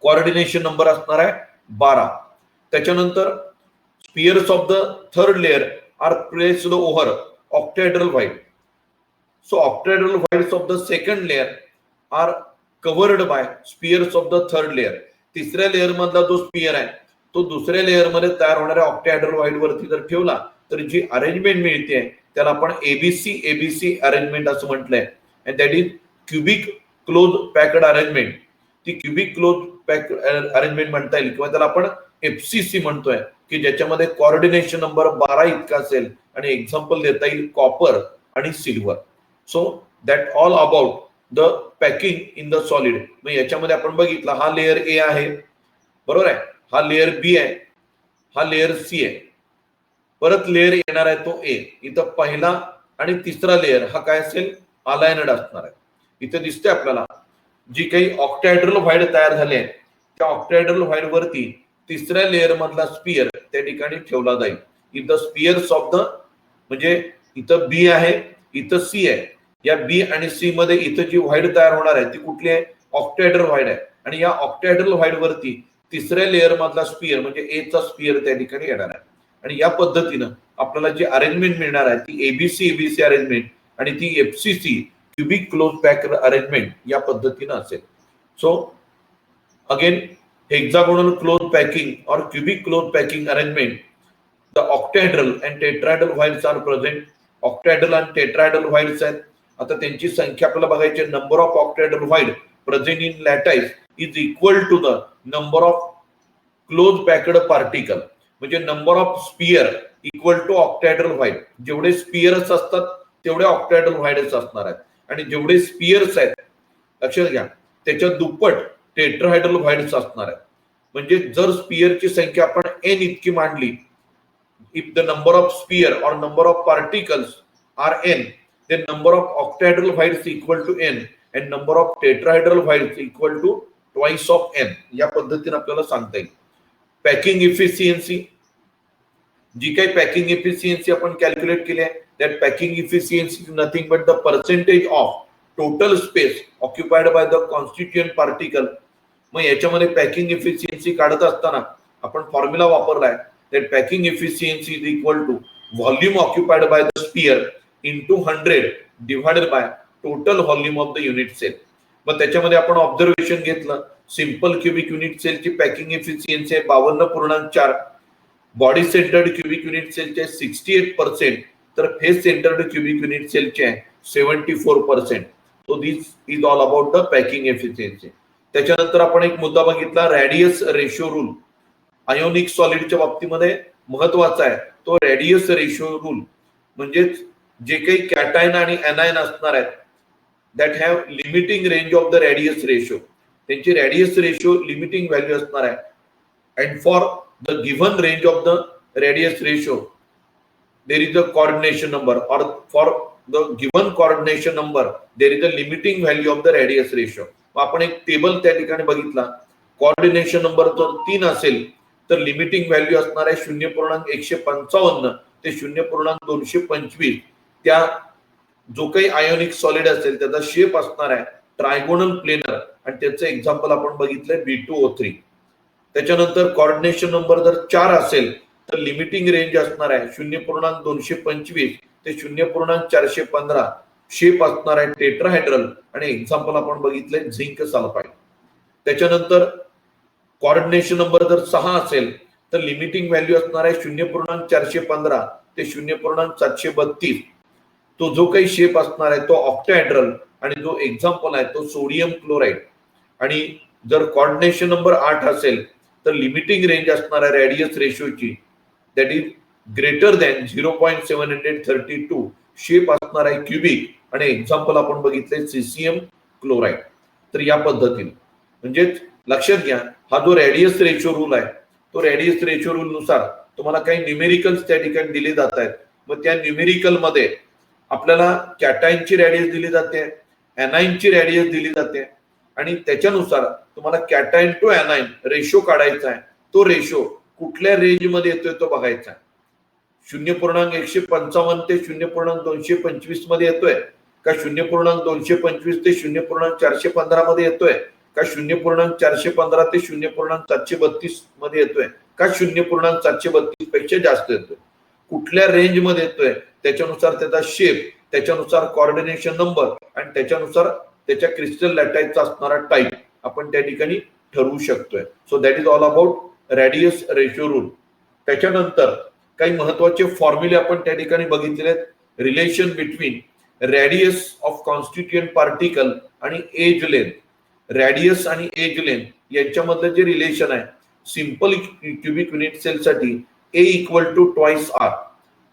कोऑर्डिनेशन नंबर असणार आहे 12. त्याच्यानंतर spheres of the third layer are placed over octahedral void. So octahedral voids of the second layer are covered by spheres of the third layer. तिसऱ्या लेअर मधला जो स्पियर आहे तो दुसऱ्या लेअर मध्ये तयार होणाऱ्या ऑक्टाहेड्रल व्हाईड वरती जर ठेवला तर जी अरेंजमेंट मिळते त्याला आपण एबीसी अरेंजमेंट असं म्हटलंय. And that is cubic close packed arrangement. ती क्युबिक क्लोज पॅक्ड अरेंजमेंट म्हणता येईल किंवा त्याला आपण एफसीसी म्हणतोय की ज्याच्यामध्ये कोऑर्डिनेशन नंबर 12 इतका असेल आणि एक्झाम्पल देता येईल कॉपर आणि silver. So that all about the packing in the solid. मग याच्यामध्ये आपण बघितलं हा लेअर ए आहे, बरोबर आहे, हा लेअर बी आहे, हा लेअर सी आहे, परत लेअर येणार आहे तो ए. इथं पहिला आणि तिसरा लेअर हा काय असेल अलाइनड असणार आहे. इथे दिसते आपल्याला जी काही ऑक्टाहेड्रल व्हाईड तयार झाले आहेत त्या ऑक्टाहेड्रल व्हाईड वरती तिसऱ्या लेअर मधला स्पियर त्या ठिकाणी ठेवला जाईल. इथं स्पियर्स ऑफ द म्हणजे इथं बी आहे, इथं सी आहे. या बी आणि सी मध्ये इथं जी व्हाईड तयार होणार आहे ती कुठली आहे, ऑक्टाहेड्रल व्हाईड आहे. आणि या ऑक्टाहेड्रल व्हाईड वरती तिसऱ्या लेअर मधला स्पियर म्हणजे ए चा स्पियर त्या ठिकाणी येणार आहे. आणि या पद्धतीनं आपल्याला जी अरेंजमेंट मिळणार आहे ती एबीसी अरेंजमेंट आणि ती FCC cubic close packed arrangement या पद्धतीनं असेल. So again hexagonal close packing or cubic close packing arrangement, the octahedral and tetrahedral whites are present. Octahedral and tetrahedral whites आहेत. आता त्यांची संख्या आपल्याला बघायची. Number of octahedral white present in lattice is equal to the number of close packed particle. म्हणजे number of sphere equal to octahedral white. जेवढे स्पियर्स असतात तेवढे octahedral whites असणार आहेत आणि जेवढे स्पियर्स आहेत लक्षात घ्या त्याच्या दुप्पट टेट्राहायड्रल व्हाईड्स असणार आहे. म्हणजे जर स्पियरची संख्या आपण एन इतकी मांडली, if the number of sphere or number of particles are N, then number of octahedral voids equal to N and number of tetrahedral voids equal to twice of N. या पद्धतीने आपल्याला सांगता येईल. पॅकिंग इफिशियन्सी, जी काही पॅकिंग इफिशियन्सी आपण कॅल्क्युलेट केली आहे that packing efficiency is nothing but the percentage of total space occupied by the constituent particle. मग याच्यामध्ये पॅकिंग इफिशियन्सी काढत असताना आपण फॉर्म्युला वापरलाय that packing efficiency is equal to volume occupied by the sphere into 100 divided by total volume of the unit cell. मग त्याच्यामध्ये आपण ऑब्झर्वेशन घेतलं सिंपल क्युबिक युनिट सेलची पॅकिंग इफिशियन्सी आहे 52.4, बॉडी सेंटर्ड क्युबिक युनिट सेलचे 68%, तर फेस सेंटर्ड क्युबिक युनिट सेलचे आहे 74%. So this is all about the packing efficiency. त्याच्यानंतर आपण एक मुद्दा बघितला रेडियस रेशो रूल. आयोनिक सॉलिडच्या बाबतीमध्ये महत्वाचा आहे तो रेडियस रेशो रूल. म्हणजेच जे काही कॅटायन आणि एनायन असणार आहेत that have limiting range of the radius ratio, त्यांची रेडियस रेशो लिमिटिंग व्हॅल्यू असणार आहे. And for the given range of the radius ratio there is a coordination number और for the given coordination number there is a limiting value of the radius ratio. आपण एक टेबल त्या ठिकाणी बघितला. कोऑर्डिनेशन नंबर जर 3 असेल तर लिमिटिंग व्हॅल्यू असणार आहे 0.155 ते 0.225. त्या जो काही आयोनिक सॉलिड असेल त्याचा शेप असणार आहे ट्रायगोनल प्लेनर आणि त्याचं एक्झाम्पल आपण बघितलंय B2O3. त्याच्यानंतर कोऑर्डिनेशन नंबर जर 4 असेल तर लिमिटिंग रेंज असणार आहे 0.225 ते 0.415. शेप असणार आहे टेट्राहायड्रल आणि एक्झाम्पल आपण बघितलंय झिंक सल्फाइड. त्याच्यानंतर कोऑर्डिनेशन नंबर जर 6 असेल तर लिमिटिंग व्हॅल्यू असणार आहे 0.415 ते 0.732. तो जो काही शेप असणार आहे तो ऑक्टाहायड्रल आणि जो एक्झाम्पल आहे तो सोडियम क्लोराईड. आणि जर कोऑर्डिनेशन नंबर 8 असेल तर लिमिटिंग रेंज असणार आहे रेडियस रेशोची that is greater than 0.732. Shape असणार आहे क्युबिक आणि एक्झाम्पल आपण बघितले सीसीएम क्लोराईड. तर या पद्धतीने म्हणजेच लक्षात घ्या, हा जो रेडियस रेशो रूल आहे, तो रेडियस रेशो रूल नुसार तुम्हाला काही न्यूमेरिकल्स त्या ठिकाणी दिले जात आहेत. मग त्या न्यूमेरिकल मध्ये आपल्याला कॅटायनची रेडियस दिली जाते, एनाइनची रेडियस दिली जाते आणि त्याच्यानुसार तुम्हाला कॅटायन टू एनाइन रेशो काढायचा आहे. तो रेशो कुठल्या रेंज मध्ये येतोय तो बघायचा आहे. 0.155 ते 0.225 मध्ये येतोय का 0.225 ते 0.415 मध्ये येतोय का 0.415 ते 0.732 मध्ये येतोय का 0.732 पेक्षा जास्त येतोय. कुठल्या रेंज मध्ये येतोय त्याच्यानुसार त्याचा शेप, त्याच्यानुसार कोऑर्डिनेशन नंबर आणि त्याच्यानुसार त्याच्या क्रिस्टल लॅटाईटचा असणारा टाईप आपण त्या ठिकाणी ठरवू शकतोय. So that is all about radius ratio rule. त्याच्यानंतर काही महत्वाचे फॉर्म्युले आपण त्या ठिकाणी बघितलेले आहेत. Relation between radius of constituent particle आणि एज लेंथ. रेडियस आणि एज लेंथ यांच्यामधलं जे रिलेशन आहे, सिंपल क्युबिक युनिट सेल साठी A equal to twice R,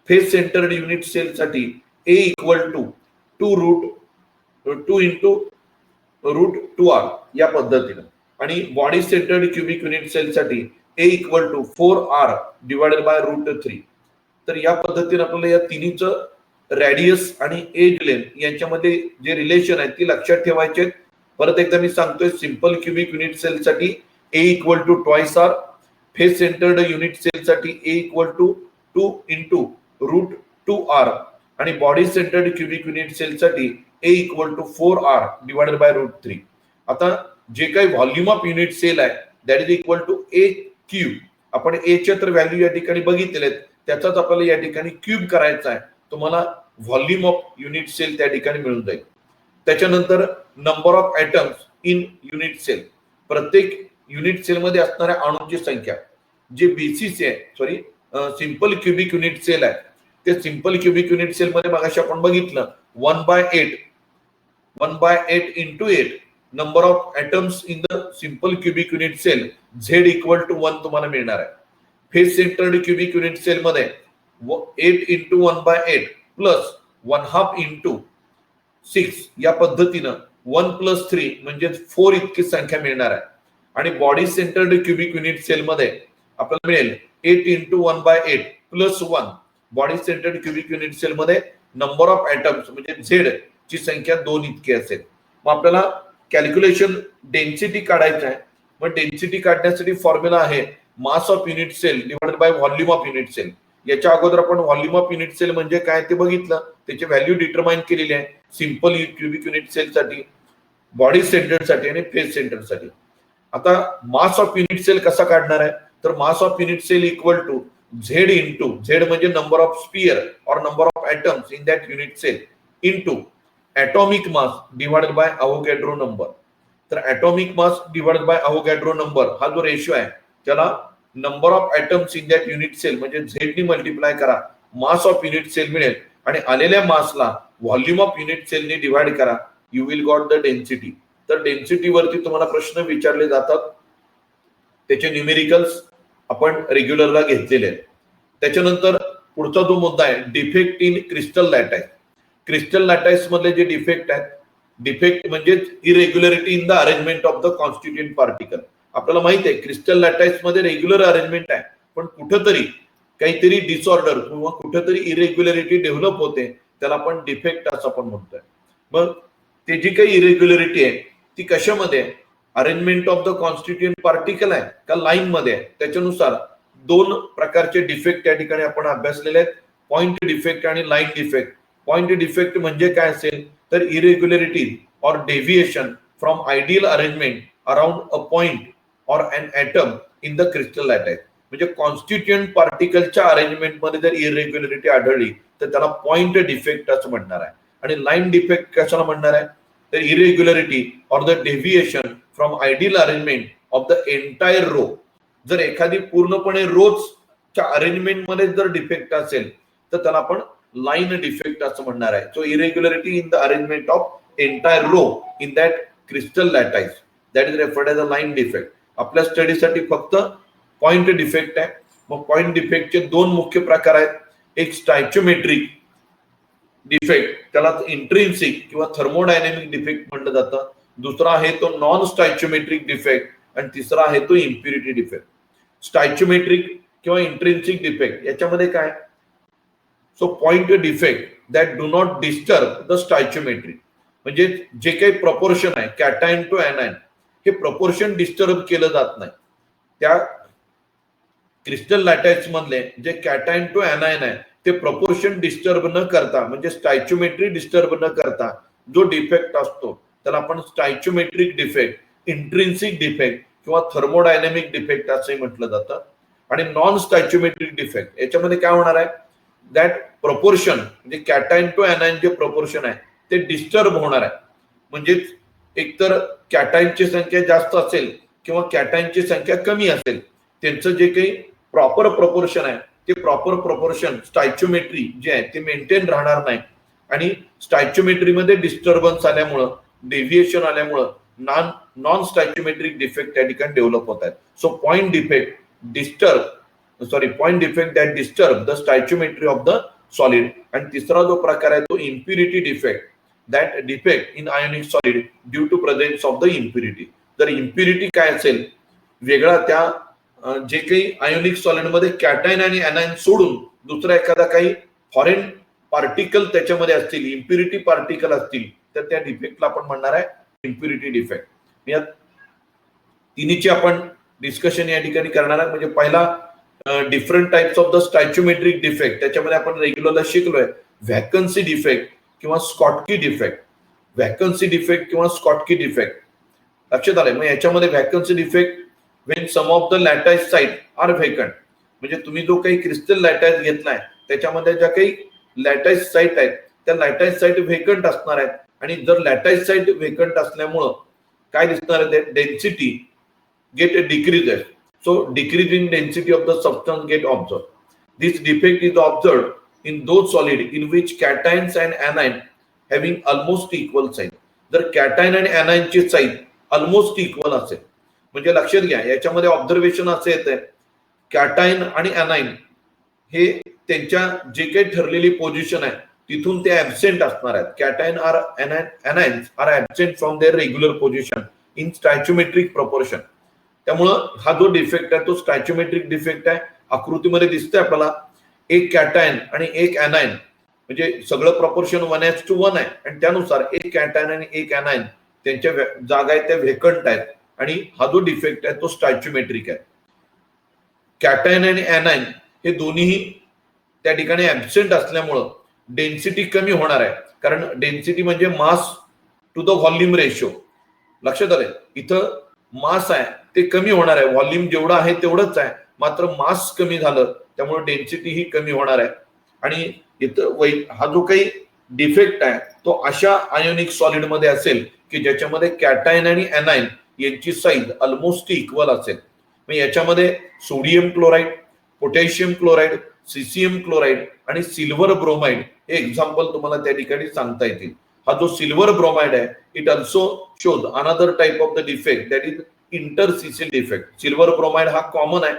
face centred unit cell साठी A equal to 2 into root 2r या पद्धतीनं आणि body centred cubic unit cell साठी A equal to 4r divided by root 3. तर या पद्धतीने आपल्याला या तिन्हीचं रेडियस आणि एज लेंथ यांच्यामध्ये जे रिलेशन आहे ती लक्षात ठेवायचे. परत एकदा मी सांगतोय, सिंपल क्युबिक युनिट सेल साठी A equal to twice R, face centred unit cell साठी A equal to 2 into root 2r आणि body centred cubic unit cell साठी A equal to 4r divided by root 3. आता जे काही व्हॉल्यूम ऑफ युनिट सेल आहे that is equal to A cube. आपण ए चे तर व्हॅल्यू या ठिकाणी बघितलेले आहेत, त्याचाच आपल्याला या ठिकाणी क्यूब करायचा आहे. तुम्हाला व्हॉल्यूम ऑफ युनिट सेल त्या ठिकाणी मिळून जाईल. त्याच्यानंतर number of atoms in unit cell. प्रत्येक युनिट सेल मध्ये असणाऱ्या अणूंची संख्या. जे बीसीसी आहे, sorry simple cubic unit cell आहे, ते सिंपल क्युबिक युनिट सेल मध्ये मगाशी आपण बघितलं 1/8 into 8 number of atoms in the simple cubic unit cell Z equal to 1 तुम्हाला मिळणार आहे. Face centred cubic unit cell मध्ये 8 इंटू 1/8 प्लस 1/2 इंटू 6 या पद्धतीनं 1 प्लस 3 म्हणजे 4 इतकी संख्या मिळणार आहे. आणि body centred cubic unit cell मध्ये आपल्याला मिळेल 8 into 1/8 plus 1. Body centred cubic unit cell मध्ये नंबर ऑफ ऍटम्स म्हणजे Z ची संख्या 2 इतकी असेल. मग आपल्याला कॅल्क्युलेशन डेन्सिटी काढायचं आहे. मग डेन्सिटी काढण्यासाठी फॉर्म्युला आहे mass of unit cell divided by volume of unit cell. याच्या अगोदर आपण व्हॉल्यूम ऑफ युनिट सेल म्हणजे काय ते बघितलं, त्याची व्हॅल्यू डिटरमाइन केलेली आहे सिंपल क्युबिक युनिट सेल साठी, बॉडी सेंटर साठी आणि फेस सेंटर साठी. आता मास ऑफ युनिट सेल कसा काढणार आहे, तर mass of unit cell equal to Z into, Z म्हणजे number of sphere or number of atoms in that unit cell into atomic mass divided by Avogadro number. तर atomic mass divided by Avogadro number हा जो रेशो आहे त्याला number of atoms in that unit cell म्हणजे Z नी मल्टिप्लाय करा, मास ऑफ युनिट सेल मिळेल आणि आलेल्या मासला व्हॉल्यूम ऑफ युनिट सेलने डिवाइड करा, you will got the density. तर डेन्सिटी वरती तुम्हाला प्रश्न विचारले जातात, त्याचे न्यूमेरिकल्स आपण रेग्युलरला घेतलेले आहेत. त्याच्यानंतर पुढचा जो मुद्दा आहे defect in crystal lattice. Crystal lattice मधले जे डिफेक्ट आहेत, डिफेक्ट म्हणजे इरेग्युलरिटी in the arrangement of the constituent particle. आपल्याला माहित आहे क्रिस्टल लॅटाईस मध्ये रेग्युलर अरेंजमेंट आहे, पण कुठेतरी काहीतरी डिसऑर्डर किंवा कुठेतरी इरेग्युलरिटी डेव्हलप होते, त्याला आपण डिफेक्ट असं आपण म्हणतोय. मग ते जी काही इरेग्युलरिटी आहे ती कशामध्ये, arrangement of the constituent particle आहे का लाईन मध्ये आहे, त्याच्यानुसार 2 प्रकारचे डिफेक्ट त्या ठिकाणी आपण अभ्यासलेले आहेत, पॉइंट डिफेक्ट आणि लाईन डिफेक्ट. पॉइंट डिफेक्ट म्हणजे काय असेल तर irregularity or deviation from ideal arrangement around a point or an atom in the crystal lattice. म्हणजे कॉन्स्टिट्युएंट पार्टिकलच्या अरेंजमेंट मध्ये जर इरेग्युलरिटी आढळली तर त्याला पॉइंट डिफेक्ट असं म्हणणार आहे. आणि लाईन डिफेक्ट कशाला म्हणणार आहे, तर irregularity or the deviation from ideal arrangement of the entire row. जर एखादी पूर्णपणे रोजच्या अरेंजमेंट मध्ये जर डिफेक्ट असेल तर त्याला आपण लाईन डिफेक्ट असं म्हणणार आहे. So irregularity in the arrangement of entire row in that crystal lattice that is referred as a line defect. आपल्या स्टडीसाठी फक्त पॉइंट डिफेक्ट आहे. मग पॉइंट डिफेक्टचे 2 मुख्य प्रकार आहेत. एक स्टायचियोमेट्रिक डिफेक्ट, त्याला इंट्रिन्सिक किंवा थर्मोडायनेमिक डिफेक्ट म्हटलं जातं. दुसरा आहे तो नॉन स्टायच्योमेट्रिक डिफेक्ट आणि तिसरा आहे तो इम्प्युरिटी डिफेक्ट. स्टायच्योमेट्रिक किंवा इंट्रिन्सिक डिफेक्ट याच्यामध्ये काय, so point defect that do not disturb the stoichiometry, म्हणजे जे काही प्रपोर्शन आहे कॅटायन टू एनायन हे प्रपोर्शन डिस्टर्ब केलं जात नाही. त्या क्रिस्टल लॅटाइट्स मधले जे कॅटायन टू एनायन आहे ते प्रपोर्शन डिस्टर्ब न करता, म्हणजे स्टायच्योमेट्री डिस्टर्ब न करता जो डिफेक्ट असतो त्याला आपण स्टायच्योमेट्रिक डिफेक्ट, इंट्रिन्सिक डिफेक्ट किंवा थर्मोडायनॅमिक डिफेक्ट असंही म्हटलं जातं. आणि नॉन स्टायच्योमेट्रिक डिफेक्ट याच्यामध्ये काय होणार आहे, दॅट प्रपोर्शन म्हणजे कॅटायन टू एनायन जे प्रपोर्शन आहे ते डिस्टर्ब होणार आहे. म्हणजे एकतर कॅटायनची संख्या जास्त असेल किंवा कॅटायनची संख्या कमी असेल, त्यांचं जे काही प्रॉपर प्रपोर्शन आहे ते प्रॉपर प्रपोर्शन स्टायच्योमेट्री जे आहे ते मेंटेन राहणार नाही. आणि स्टायच्योमेट्रीमध्ये डिस्टर्बन्स आल्यामुळं, डेव्हिएशन आल्यामुळं नॉन स्टायच्योमेट्रिक डिफेक्ट त्या ठिकाणी डेव्हलप होत आहेत. So point defect that disturb the stoichiometry of the solid. आणि तिसरा जो प्रकार आहे तो impurity defect, that defect in ionic solid due to presence of the impurity. जर इम्प्युरिटी काय असेल वेगळा, त्या जे काही आयोनिक सॉलिड मध्ये कॅटायन आणि एनायन सोडून दुसरा एखादा काही फॉरेन पार्टिकल त्याच्यामध्ये असतील, इम्प्युरिटी पार्टिकल असतील, तर त्या डिफेक्टला आपण म्हणणार आहे इम्प्युरिटी डिफेक्ट. या तिन्हीची आपण डिस्कशन या ठिकाणी करणार आहे. म्हणजे पहिला different types of the stoichiometric defect, त्याच्यामध्ये आपण रेग्युलरला शिकलोय व्हॅकन्सी डिफेक्ट किंवा स्कॉटकी डिफेक्ट. व्हॅकन्सी डिफेक्ट किंवा स्कॉटकी डिफेक्ट लक्षात आलंय. मग याच्यामध्ये vacancy defect when some of the lattice site are vacant, म्हणजे तुम्ही जो काही क्रिस्टल लॅटाइस घेतलाय त्याच्यामध्ये ज्या काही लॅटाइस साईट आहेत त्या लॅटाइस साईट व्हेकंट असणार आहेत. आणि जर लॅटाइस साईट व्हेकंट असल्यामुळं काय दिसणार आहे, density get decreases. So decreasing density of the substance get observe. This defect is observe in those solid in which cations and anion having almost equal size. जर कॅटायन आणि एनायनची साईज ऑलमोस्ट इक्वल असेल, म्हणजे लक्षात घ्या याच्यामध्ये ऑब्झर्वेशन असं येत आहे कॅटायन आणि एनायन हे त्यांच्या जे काही ठरलेली पोझिशन आहे तिथून ते ऍबसेंट असणार आहेत. Cation or anions are absent from their regular position in stoichiometric proportion. त्यामुळं हा जो डिफेक्ट आहे तो स्टायच्योमेट्रिक डिफेक्ट आहे. आकृतीमध्ये दिसतंय आपल्याला एक कॅटायन आणि एक एनायन, म्हणजे सगळं प्रपोर्शन 1:1 आहे आणि त्यानुसार एक कॅटायन आणि एक एनायन त्यांच्या जागा आहेत त्या व्हेकंट आहेत. आणि हा जो डिफेक्ट आहे तो स्टायच्योमेट्रिक आहे. कॅटायन आणि एनायन हे दोन्हीही त्या ठिकाणी ऍबसेंट असल्यामुळं डेन्सिटी कमी होणार आहे. कारण डेन्सिटी म्हणजे मास टू द व्हॉल्यूम रेशो. लक्षात आलंय, इथं मास आहे ते कमी होणार आहे. व्हॉल्यूम जेवढं आहे तेवढंच आहे, मात्र मास कमी झालं त्यामुळे डेन्सिटी ही कमी होणार आहे. आणि इथं हा जो काही डिफेक्ट आहे तो अशा आयोनिक सॉलिड मध्ये असेल की ज्याच्यामध्ये कॅटायन आणि एनायन यांची साईज ऑलमोस्ट इक्वल असेल. मग याच्यामध्ये sodium chloride, potassium chloride, caesium chloride आणि सिल्वर ब्रोमाइड हे एक्झाम्पल तुम्हाला त्या ठिकाणी सांगता येतील. हा जो सिल्वर ब्रोमाइड आहे it also shows another type of the defect that is interstitial defect. Silver bromide हा कॉमन आहे,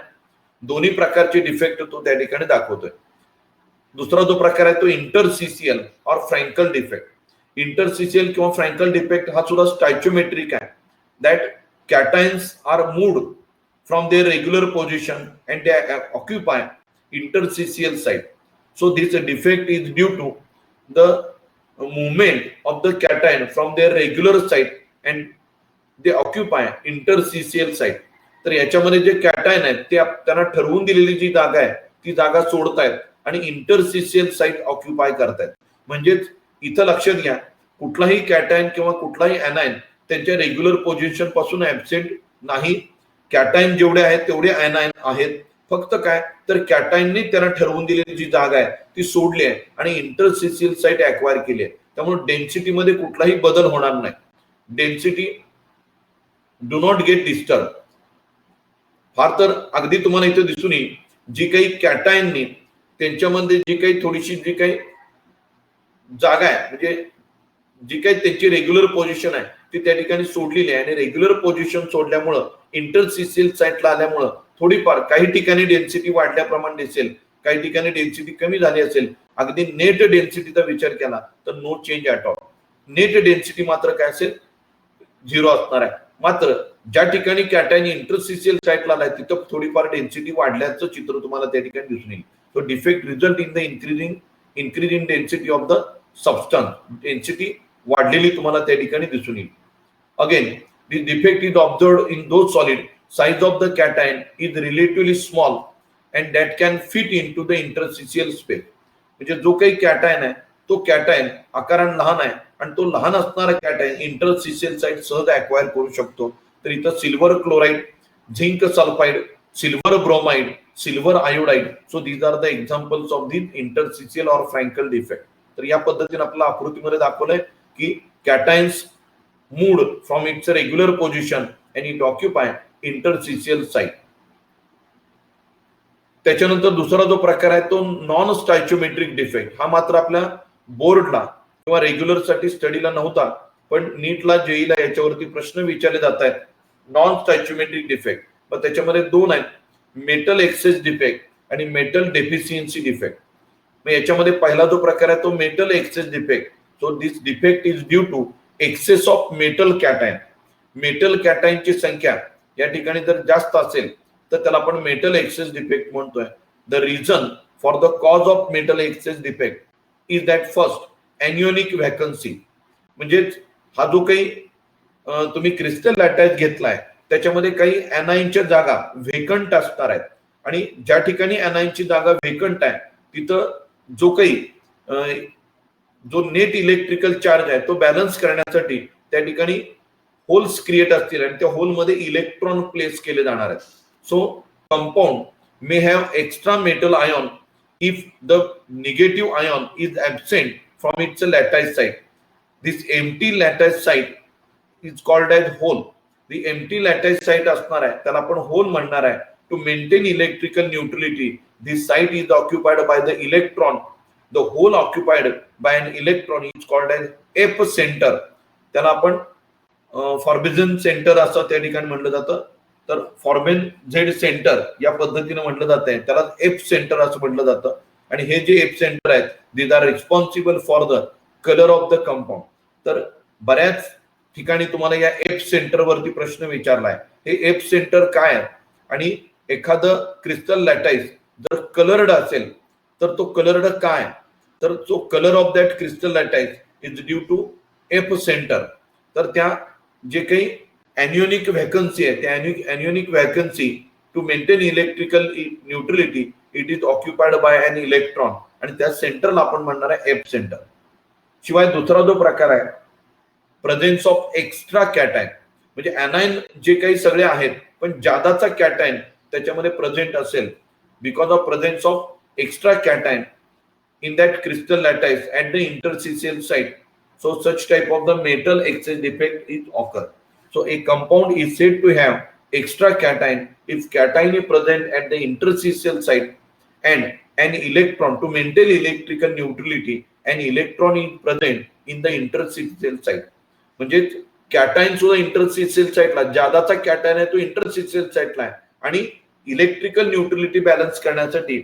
दोन्ही प्रकारचे डिफेक्ट तो त्या ठिकाणी दाखवतोय. दुसरा जो प्रकार आहे तो इंटरसिसियल और फ्रँकल डिफेक्ट. इंटरसिसियल किंवा फ्रँकल डिफेक्ट हा सुद्धा स्टायच्योमेट्रिक आहे. that cations are moved from their regular position and they occupy interstitial site. So this defect is due to the movement of the cation from their regular site and they occupy interstitial site. तर याच्यामध्ये जे कॅटायन आहेत ते त्यांना ठरवून दिलेली जी जागा आहे ती जागा सोडतायत आणि इंटरस्टिशियल साईट ऑक्युपाय करतायत. म्हणजेच इथं लक्षात घ्या कुठलाही कॅटायन किंवा कुठलाही एनायन त्यांच्या रेग्युलर पोझिशन पासून ऍबसेंट नाही. कॅटायन जेवढे आहेत तेवढे एनायन आहेत. फक्त काय तर कॅटायनने त्यांना ठरवून दिलेली जी जागा आहे ती सोडली आहे आणि इंटरस्टिशियल साईट ऍक्वायर केली आहे. त्यामुळे डेन्सिटी मध्ये कुठलाही बदल होणार नाही. Density do not get disturb. फार तर अगदी तुम्हाला इथे दिसून येईल जी काही कॅटायननी त्यांच्यामध्ये जी काही थोडीशी जी काही जागा आहे म्हणजे जी काही त्यांची रेग्युलर पोझिशन आहे ती त्या ठिकाणी सोडलेली आहे आणि रेग्युलर पोझिशन सोडल्यामुळं इंटरसिसियल साईटला आल्यामुळं थोडीफार काही ठिकाणी डेन्सिटी वाढल्याप्रमाणे दिसेल, काही ठिकाणी डेन्सिटी कमी झाली असेल. अगदी नेट डेन्सिटीचा विचार केला तर no change at all. Net density मात्र काय असेल झिरो असणार आहे. मात्र ज्या ठिकाणी कॅटायन इंटरसिशियल साईटला आलाय तिथं थोडीफार डेन्सिटी वाढल्याचं चित्र तुम्हाला त्या ठिकाणी दिसून येईल. So defect result in the increase in density of the substance. Density वाढलेली तुम्हाला त्या ठिकाणी दिसून येईल. Again this defect is observed in those solid size of the cation is relatively small and that can fit into the interstitial space. म्हणजे जो काही कॅटायन आहे तो कॅटायन आकाराने लहान आहे आणि तो लहान असणारा कॅटायन इंटरस्टिशियल साइट सहज अक्वायर करू शकतो. तर इथं silver chloride, zinc sulphide, silver bromide, silver iodide, so these are the examples of the interstitial or Frenkel defect. तर या पद्धतीने आपल्याला आकृतीमध्ये दाखवलंय की cations moved from its regular position and it occupy interstitial site. त्याच्यानंतर दुसरा जो प्रकार आहे तो नॉन स्टायचोमेट्रिक डिफेक्ट. हा मात्र आपल्या बोर्डला किंवा रेग्युलर साठी स्टडीला नव्हता, पण नीटला जेईला याच्यावरती प्रश्न विचारले जात आहेत. नॉन स्टायचोमेट्रिक डिफेक्ट पण त्याच्यामध्ये दोन आहेत, मेटल एक्सेस डिफेक्ट आणि मेटल डेफिशियन्सी डिफेक्ट. मग याच्यामध्ये पहिला जो प्रकार आहे तो metal excess defect. So this defect is due to excess of metal cation. Metal कॅटायनची संख्या या ठिकाणी जर जास्त असेल तर त्याला आपण मेटल एक्सेस डिफेक्ट म्हणतोय. The reason for the cause of metal excess defect is that first anionic vacancy. म्हणजे हा जो काही तुम्ही क्रिस्टल लॅटाईस घेतलाय त्याच्यामध्ये काही एनाइनच्या जागा व्हेकंट असणार आहेत आणि ज्या ठिकाणी एनाइनची जागा व्हेकंट आहे तिथं जो काही जो नेट इलेक्ट्रिकल चार्ज आहे तो बॅलन्स करण्यासाठी त्या ठिकाणी होल्स क्रिएट असतील आणि त्या होलमध्ये इलेक्ट्रॉन प्लेस केले जाणार आहेत. So compound may have extra metal ion if the negative ion is absent from its lattice site. This empty lattice site is called as hole. The empty lattice site असणार आहे त्याला आपण होल म्हणणार आहे. To maintain electrical neutrality this site is occupied by the electron. The hole occupied by an electron is called as F centre. त्याला आपण फॉर्बिझन सेंटर असं त्या ठिकाणी म्हटलं जातं. तर फॉर्बिन झेड सेंटर या पद्धतीने म्हटलं जात आहे, त्याला एफ सेंटर असं म्हटलं जातं. आणि हे जे एफ सेंटर आहेत these are responsible for the colour of the compound. तर बऱ्याच ठिकाणी तुम्हाला या एफ सेंटर वरती प्रश्न विचारलाय. हे एफ सेंटर काय आहे आणि एखादं क्रिस्टल लॅटाईस जर कलर्ड असेल तर तो कलर्ड काय, तर तो colour of that crystal lattice is due to F centre. तर त्या जे काही एनियोनिक व्हॅकन्सी आहे त्या anionic vacancy to maintain electrical neutrality it is occupied by an electron आणि त्या सेंटरला आपण म्हणणार आहे एफ सेंटर. शिवाय दुसरा जो प्रकार आहे प्रेझेन्स ऑफ एक्स्ट्रा कॅटायन. म्हणजे एनाइन जे काही सगळे आहेत पण जादाचा कॅटायन त्याच्यामध्ये प्रेझेंट असेल because of presence of extra cation in that crystal lattice at the interstitial site. So such type of the metal excess defect is occur. So a compound is said to have extra cation if cation is present at the interstitial site and an electron to maintain electrical neutrality an electron is present in the interstitial site. म्हणजे कॅटायन सुद्धा इंटरस्टिशियल साइटला जादाचा कॅटायन आहे तो इंटरस्टिशियल साइटला आहे आणि इलेक्ट्रिकल न्यूट्रलिटी बॅलन्स करण्यासाठी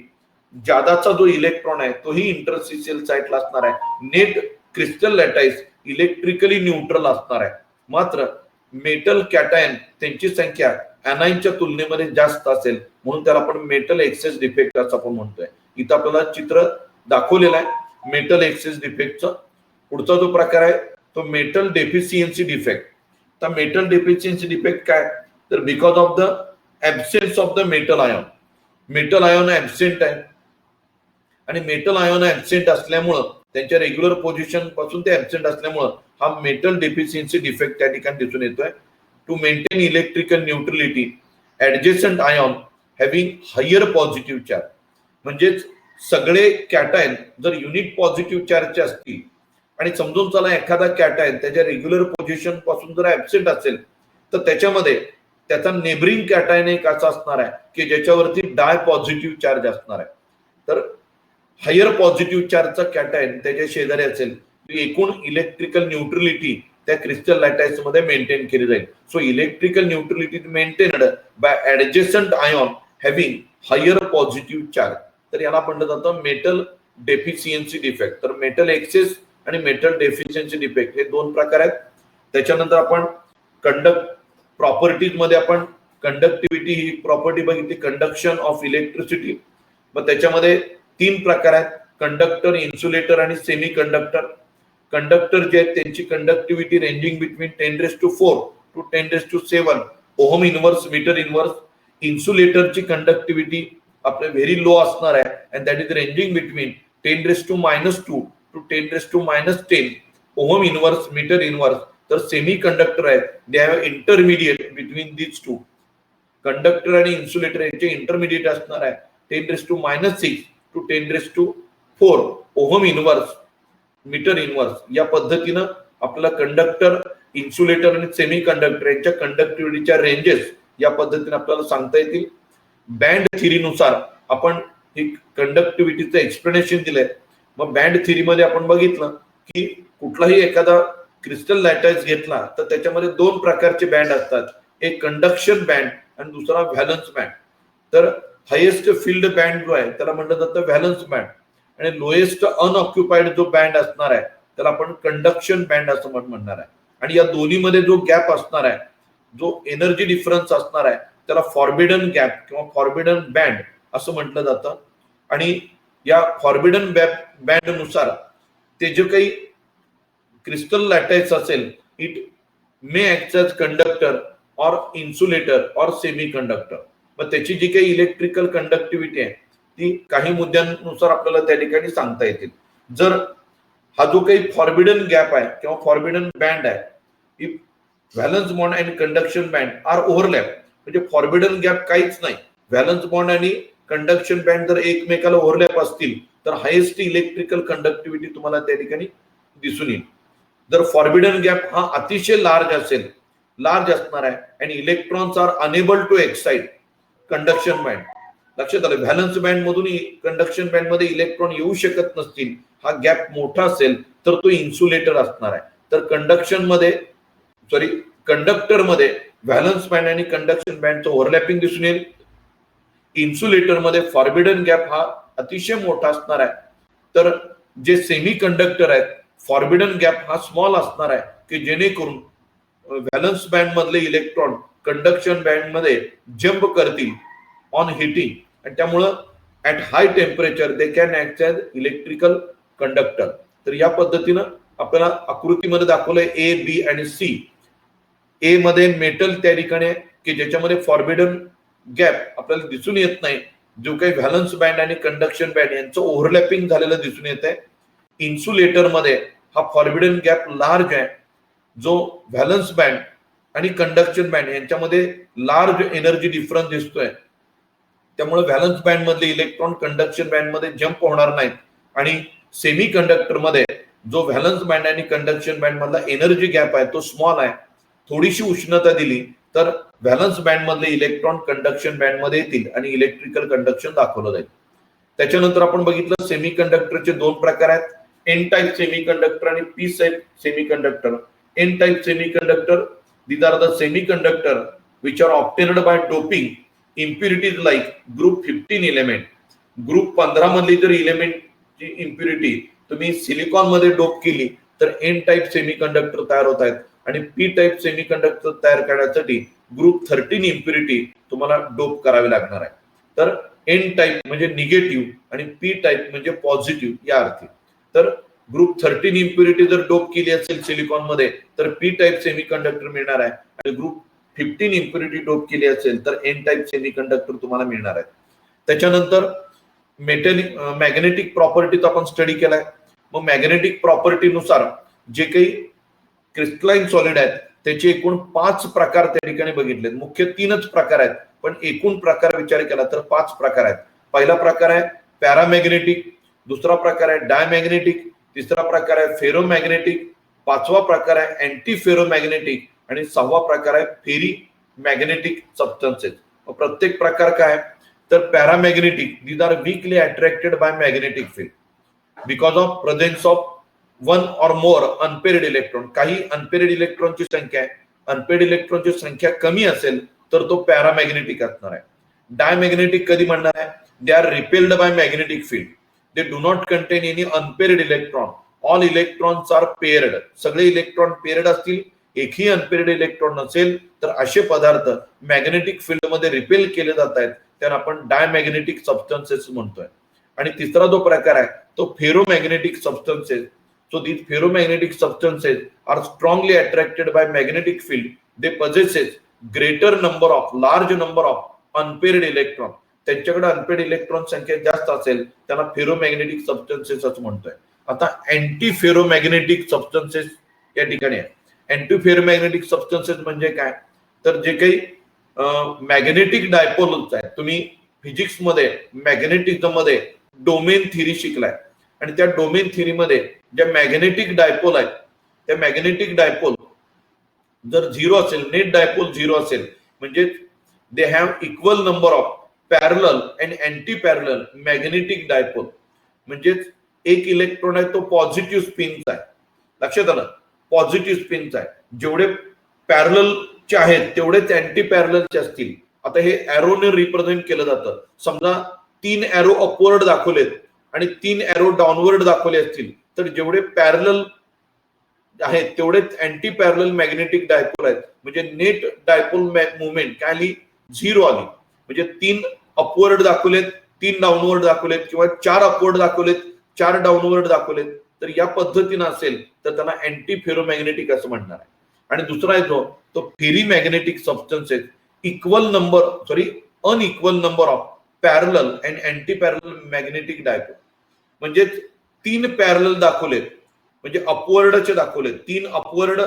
जादाचा जो इलेक्ट्रॉन आहे तोही इंटरस्टिशियल साइटला असणार आहे. Net crystal lattice electrically neutral असणार आहे. मात्र मेटल कॅटायन त्यांची संख्या एनाइनच्या तुलनेमध्ये जास्त असेल म्हणून त्याला आपण मेटल एक्सेस डिफेक्ट असं आपण म्हणतोय. इथं आपल्याला चित्र दाखवलेलं आहे मेटल एक्सेस डिफेक्टचं. पुढचा जो प्रकार आहे तो मेटल डेफिशियन्सी डिफेक्ट. तर मेटल डेफिशियन्सी डिफेक्ट काय, तर because of the absence of the metal ion. Metal ion absent आहे आणि मेटल आयॉन ऍब्सेंट असल्यामुळं त्यांच्या रेग्युलर पोझिशन पासून ते ऍब्सेंट असल्यामुळं हा मेटल डेफिशियन्सी डिफेक्ट त्या ठिकाणी दिसून येतोय. To maintain electrical neutrality adjacent ion having higher positive charge. म्हणजेच सगळे कॅटायन जर युनिट पॉझिटिव्ह चार्जचे असतील आणि समजून चला एखादा कॅटायन त्याच्या रेग्युलर पोझिशन पासून जर ऍब्सेंट असेल तर त्याच्यामध्ये त्याचा नेबरिंग कॅटायन एक असा असणार आहे की ज्याच्यावरती डाय पॉझिटिव्ह चार्ज असणार आहे. तर हायर पॉझिटिव्ह चार्जचा कॅटायन त्याच्या शेजारी असेल एकूण इलेक्ट्रिकल न्यूट्रलिटी त्या क्रिस्टल लॅटाईस मध्ये मेंटेन केली जाईल. So electrical neutrality maintained by adjacent ion having higher positive charge. तर याला म्हटलं जातं मेटल डेफिशियन्सी डिफेक्ट. तर मेटल एक्सेस आणि मेटल डेफिशियन्सी डिफेक्ट हे दोन प्रकार आहेत. त्याच्यानंतर आपण कंडक्ट प्रॉपर्टीज मध्ये आपण कंडक्टिव्हिटी ही प्रॉपर्टी बघितली, कंडक्शन ऑफ इलेक्ट्रिसिटी. मग त्याच्यामध्ये 3 प्रकार आहेत, कंडक्टर, इन्सुलेटर आणि सेमी कंडक्टर. कंडक्टर जे आहेत त्यांची conductivity ranging between 10⁴ to 10⁷ ohm inverse metre inverse. इन्सुलेटरची कंडक्टिव्हिटी आपल्या व्हेरी लो असणार आहे and that is ranging between 10⁻² to 10⁻10 ohm inverse metre inverse. तर सेमी कंडक्टर आहेत, they have intermediate between these two. Conductor आणि इन्सुलेटर यांचे इंटरमिडिएट असणार आहे 10⁻6 to 10⁴ ohm inverse metre inverse. या पद्धतीनं आपल्याला कंडक्टर, इन्सुलेटर आणि सेमी कंडक्टर यांच्या कंडक्टिव्हिटीच्या रेंजेस या पद्धतीने आपल्याला सांगता येतील. बँड थिअरीनुसार आपण ही कंडक्टिव्हिटीचं एक्सप्लेनेशन दिलंय. मग बँड थिअरीमध्ये आपण बघितलं की कुठलाही एखादा क्रिस्टल लॅटाईस घेतला तर त्याच्यामध्ये 2 प्रकारचे बँड असतात, एक कंडक्शन बँड आणि दुसरा व्हॅलन्स बँड. तर हायेस्ट फील्ड बँड जो आहे त्याला म्हटलं जातं व्हॅलन्स बँड आणि लोएस्ट अनऑक्युपाइड जो बँड असणार आहे त्याला आपण कंडक्शन बँड असं म्हणणार आहे. आणि या दोन्हीमध्ये जो गॅप असणार आहे, जो एनर्जी डिफरन्स असणार आहे त्याला फॉरबिडन गॅप किंवा फॉरबिडन बँड असं म्हटलं जातं. आणि या फॉरबिडन बँड नुसार ते जे काही क्रिस्टल लॅटाईस असेल, it may act as conductor और इन्सुलेटर और सेमी कंडक्टर. मग त्याची जी काही इलेक्ट्रिकल कंडक्टिव्हिटी आहे ती काही मुद्द्यांनुसार आपल्याला त्या ठिकाणी सांगता येतील. जर हा जो काही फॉरबिडन गॅप आहे किंवा फॉरबिडन बँड आहे, if valence bond and conduction band are overlap, म्हणजे फॉरबिडन गॅप काहीच नाही, व्हॅलन्स बॉन्ड आणि कंडक्शन बँड जर एकमेकाला ओव्हरलॅप असतील तर हायेस्ट इलेक्ट्रिकल कंडक्टिव्हिटी तुम्हाला त्या ठिकाणी दिसून येईल. जर फॉरबिडन गॅप हा अतिशय लार्ज असणार आहे आणि electrons are unable to excite conduction band. लक्षात आलं, व्हॅलन्स बँड मधून कंडक्शन बँड मध्ये इलेक्ट्रॉन येऊ शकत नसतील, हा गॅप मोठा असेल तर तो इन्सुलेटर असणार आहे. तर कंडक्टर मध्ये व्हॅलन्स बँड आणि कंडक्शन बँडचं ओव्हरलॅपिंग दिसून येईल. इन्सुलेटर मध्ये फॉरबिडन गॅप हा अतिशय मोठा असणार आहे. तर जे सेमी कंडक्टर आहेत, फॉरबिडन गॅप हा स्मॉल असणार आहे की जेणेकरून व्हॅलन्स बँड मधले इलेक्ट्रॉन कंडक्शन बँड मध्ये जम्प करतील ऑन हिटिंग आणि त्यामुळं at high temperature they can act as electrical conductor. तर या पद्धतीनं आपल्याला आकृतीमध्ये दाखवलंय ए, बी आणि सी. ए मध्ये मेटल त्या ठिकाणी की ज्याच्यामध्ये फॉरबिडन गॅप आपल्याला दिसून येत नाही, जो काही व्हॅलन्स बँड आणि कंडक्शन बँड यांचं ओव्हरलॅपिंग झालेलं दिसून येत आहे. इन्सुलेटर मध्ये हा फॉरबिडन गॅप लार्ज आहे, जो व्हॅलन्स बँड आणि कंडक्शन बँड यांच्यामध्ये लार्ज एनर्जी डिफरन्स दिसतोय. त्यामुळे व्हॅलन्स बँड मधले इलेक्ट्रॉन कंडक्शन बँड मध्ये जम्प होणार नाहीत. आणि सेमी कंडक्टर मध्ये जो व्हॅलन्स बँड आणि कंडक्शन बँड मधला एनर्जी गॅप आहे तो स्मॉल आहे. थोडीशी उष्णता दिली तर व्हॅलन्स बँड मधले इलेक्ट्रॉन कंडक्शन बँड मध्ये येतील आणि इलेक्ट्रिकल कंडक्शन दाखवलं जाईल. त्याच्यानंतर आपण बघितलं सेमी कंडक्टरचे 2 प्रकार आहेत, एन टाइप सेमी कंडक्टर आणि p type semi conductor. N type semi conductor, these are the semiconductor which are obtained by doping impurities like group 15 element. Group 15 मधली जर इलेमेंट ची इम्प्युरिटी तुम्ही सिलिकॉन मध्ये डोप केली तर एन टाइप सेमीकंडक्टर तयार होत आहेत. आणि पी टाइप सेमीकंडक्टर तयार करण्यासाठी ग्रुप 13 इम्प्युरिटी तुम्हाला डोप करावी लागणार आहे. तर एन टाइप म्हणजे निगेटिव्ह आणि पी टाइप म्हणजे पॉझिटिव्ह या अर्थी. तर ग्रुप 13 इम्प्युरिटी जर डोप केली असेल सिलिकॉन मध्ये तर पी टाइप सेमीकंडक्टर मिळणार आहे आणि ग्रुप 15 इम्प्युरिटी डोप केली असेल तर एन टाइप सेमीकंडक्टर तुम्हाला मिळणार आहे. त्याच्यानंतर मॅग्नेटिक प्रॉपर्टीचा आपण स्टडी केलाय. मग मॅग्नेटिक प्रॉपर्टीनुसार जे काही क्रिस्टलाइन सॉलिड आहेत त्याचे एकूण 5 प्रकार त्या ठिकाणी बघितलेत. मुख्य 3च प्रकार आहेत पण एकूण प्रकार विचार केला तर 5 प्रकार आहेत. पहिला प्रकार आहे पॅरामॅग्नेटिक, दुसरा प्रकार आहे डायमॅग्नेटिक, तिसरा प्रकार आहे फेरोमॅग्नेटिक, 5वा प्रकार आहे अँटी फेरोमॅग्नेटिक आणि 6वा प्रकार आहे फेरी मॅग्नेटिक सबस्टन्सेस. प्रत्येक प्रकार काय तर paramagnetic, these are weakly attracted by magnetic field because of presence of 1 or more unpaired electron. काही अनपेअर्ड इलेक्ट्रॉनची संख्या आहे, अनपेअर्ड इलेक्ट्रॉनची संख्या कमी असेल तर तो पॅरामॅग्नेटिक असणार आहे. डायमॅग्नेटिक कधी म्हणणार आहे, they are repelled by magnetic field, they do not contain any unpaired electron, all electrons are paired. सगळे इलेक्ट्रॉन पेअर्ड असतील एकही अनपेअर्ड इलेक्ट्रॉन नसेल तर असे पदार्थ मॅग्नेटिक फील्ड मध्ये रिपेल केले जात आहेत, त्यांना आपण डायमॅग्नेटिक सबस्टन्सेस म्हणतोय. आणि तिसरा जो प्रकार आहे तो ferromagnetic substances. So these ferromagnetic substances are strongly attracted by magnetic field. They possess greater number of large number of unpaired electron. त्यांच्याकडे अनपेअर्ड इलेक्ट्रॉन संख्या जास्त असेल त्यांना फेरोमॅग्नेटिक सबस्टन्सेस असं म्हणतोय. आता अँटी फेरोमॅग्नेटिक सबस्टन्सेस या ठिकाणी आहे. अँटी फेरोमॅग्नेटिक सबस्टन्सेस म्हणजे काय, तर जे काही मॅग्नेटिक डायपोल्स आहेत, तुम्ही फिजिक्स मध्ये मॅग्नेटिझम मध्ये डोमेन थिअरी शिकलाय आणि त्या डोमेन थिअरीमध्ये ज्या मॅग्नेटिक डायपोल आहेत त्या मॅग्नेटिक डायपोल जर 0 असेल, नेट डायपोल 0 असेल, म्हणजे they have equal number of parallel and anti parallel magnetic dipole. म्हणजेच एक इलेक्ट्रॉन आहे तो पॉझिटिव्ह स्पिनचा आहे. लक्षात आलं, पॉझिटिव्ह स्पिनचा आहे. जेवढे पॅरललचे आहेत तेवढेच अँटी पॅरललचे असतील. आता हे एरोने रिप्रेझेंट केलं जातं. समजा 3 एरो अपवर्ड दाखवलेत आणि 3 एरो डाऊनवर्ड दाखवले असतील तर जेवढे पॅरलल आहेत तेवढेच अँटी पॅरलल मॅग्नेटिक डायपोल आहेत. म्हणजे नेट डायपोल मुवमेंट काय आली, 0 आली. म्हणजे 3 अपवर्ड दाखवलेत, 3 डाऊनवर्ड दाखवलेत, किंवा 4 अपवर्ड दाखवलेत, 4 डाऊनवर्ड दाखवलेत, तर या पद्धतीनं असेल तर त्यांना अँटी फेरोमॅग्नेटिक असं म्हणणार आहे. आणि दुसरा आहे तो ferri magnetic substances unequal number of parallel and anti parallel magnetic dipole. म्हणजे 3 पॅरलल दाखवलेत, म्हणजे अपवर्डचे दाखवलेत, 3 अपवर्ड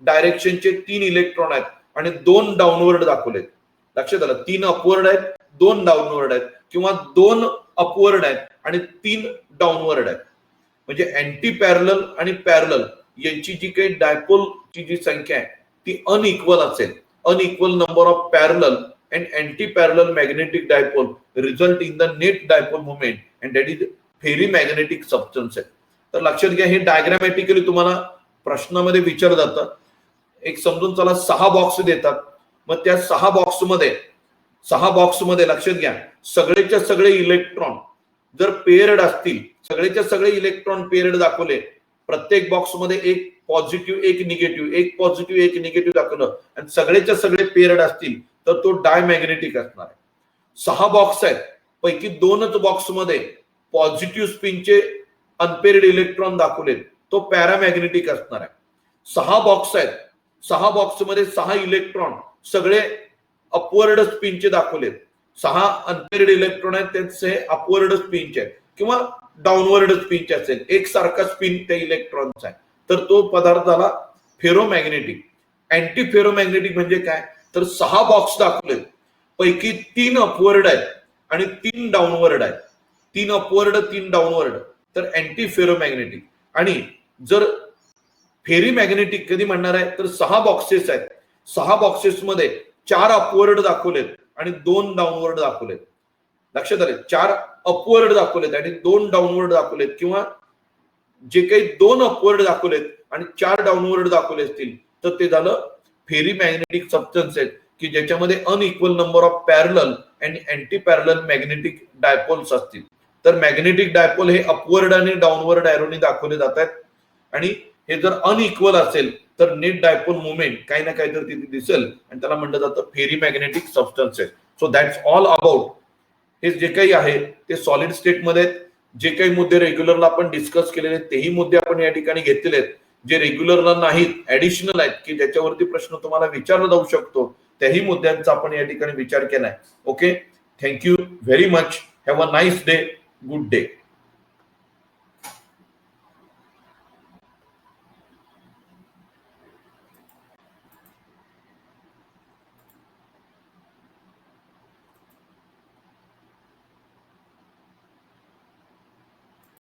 डायरेक्शनचे 3 इलेक्ट्रॉन आहेत आणि 2 डाऊनवर्ड दाखवलेत. लक्षात आलं, 3 अपवर्ड आहेत, 2 डाऊनवर्ड आहेत, किंवा 2 अपवर्ड आहेत आणि 3 डाऊनवर्ड आहेत. म्हणजे अँटी पॅरलल आणि पॅरलल यांची जी काही डायपोलची जी संख्या आहे ती अनइक्वल असेल. Unequal number of parallel and anti parallel magnetic dipole result in the net dipole movement and that is ferry magnetic substances. तर लक्षात घ्या, हे डायग्रामॅटिकली तुम्हाला प्रश्नामध्ये विचारलं जातं. एक समजून चला 6 बॉक्स देतात. मग त्या 6 बॉक्समध्ये लक्षात घ्या, सगळेच्या सगळे इलेक्ट्रॉन जर पेअर्ड असतील, सगळेच्या सगळे इलेक्ट्रॉन पेअर्ड दाखवले, प्रत्येक बॉक्समध्ये एक पॉझिटिव्ह एक निगेटिव्ह, एक पॉझिटिव्ह एक निगेटिव्ह दाखवलं आणि सगळेच्या सगळे पेअर्ड असतील तर तो डायमॅग्नेटिक असणार आहे. 6 बॉक्स आहेत पैकी 2च बॉक्समध्ये पॉझिटिव्ह स्पिनचे अनपेअर्ड इलेक्ट्रॉन दाखवलेत, तो पॅरामॅग्नेटिक असणार आहे. 6 बॉक्स आहेत, 6 बॉक्समध्ये 6 इलेक्ट्रॉन सगळे अपवर्ड स्पिनचे दाखवलेत. 6 अनपेअर्ड इलेक्ट्रॉन आहेत त्यांचे अपवर्ड स्पिनचे आहेत किंवा डाऊनवर्ड स्पिनचे असेल, एक सारखा स्पिन त्या इलेक्ट्रॉनचा आहे, तर तो पदार्थ झाला फेरोमॅग्नेटिक. अँटी फेरोमॅग्नेटिक म्हणजे काय, तर 6 बॉक्स दाखवलेत पैकी 3 अपवर्ड आहेत आणि 3 डाऊनवर्ड आहेत. 3 अपवर्ड 3 डाऊनवर्ड, तर अँटी फेरोमॅग्नेटिक. आणि जर फेरी मॅग्नेटिक कधी म्हणणार आहे, तर 6 बॉक्सेस आहेत, 6 बॉक्सेसमध्ये 4 अपवर्ड दाखवलेत आणि 2 डाऊनवर्ड दाखवलेत. लक्षात आले, 4 अपवर्ड दाखवलेत आणि 2 डाऊनवर्ड दाखवलेत, किंवा जे काही 2 अपवर्ड दाखवलेत आणि 4 डाऊनवर्ड दाखवले असतील तर ते झालं फेरी मॅग्नेटिक सबस्टन्सेस, की ज्याच्यामध्ये अनइक्वल नंबर ऑफ पॅरलल आणि अँटी पॅरलल मॅग्नेटिक डायपोल्स असतील. तर मॅग्नेटिक डायपोल हे अपवर्ड आणि डाऊनवर्ड एरोनी दाखवले जातात. आणि हे जर अनइक्वल असेल तर नेट डायपोल मुवमेंट काही ना काही तर तिथे दिसेल आणि त्याला म्हटलं जातं ferri magnetic substances. So that's all about. हे जे काही आहे ते सॉलिड स्टेटमध्ये जे काही मुद्दे रेग्युलरला आपण डिस्कस केलेले तेही मुद्दे आपण या ठिकाणी घेतलेले आहेत. जे रेग्युलरला नाहीत, ऍडिशनल आहेत, की ज्याच्यावरती प्रश्न तुम्हाला विचारला जाऊ शकतो, त्याही मुद्द्यांचा आपण या ठिकाणी विचार केलाय. Okay, thank you very much. Have a nice day. Good day.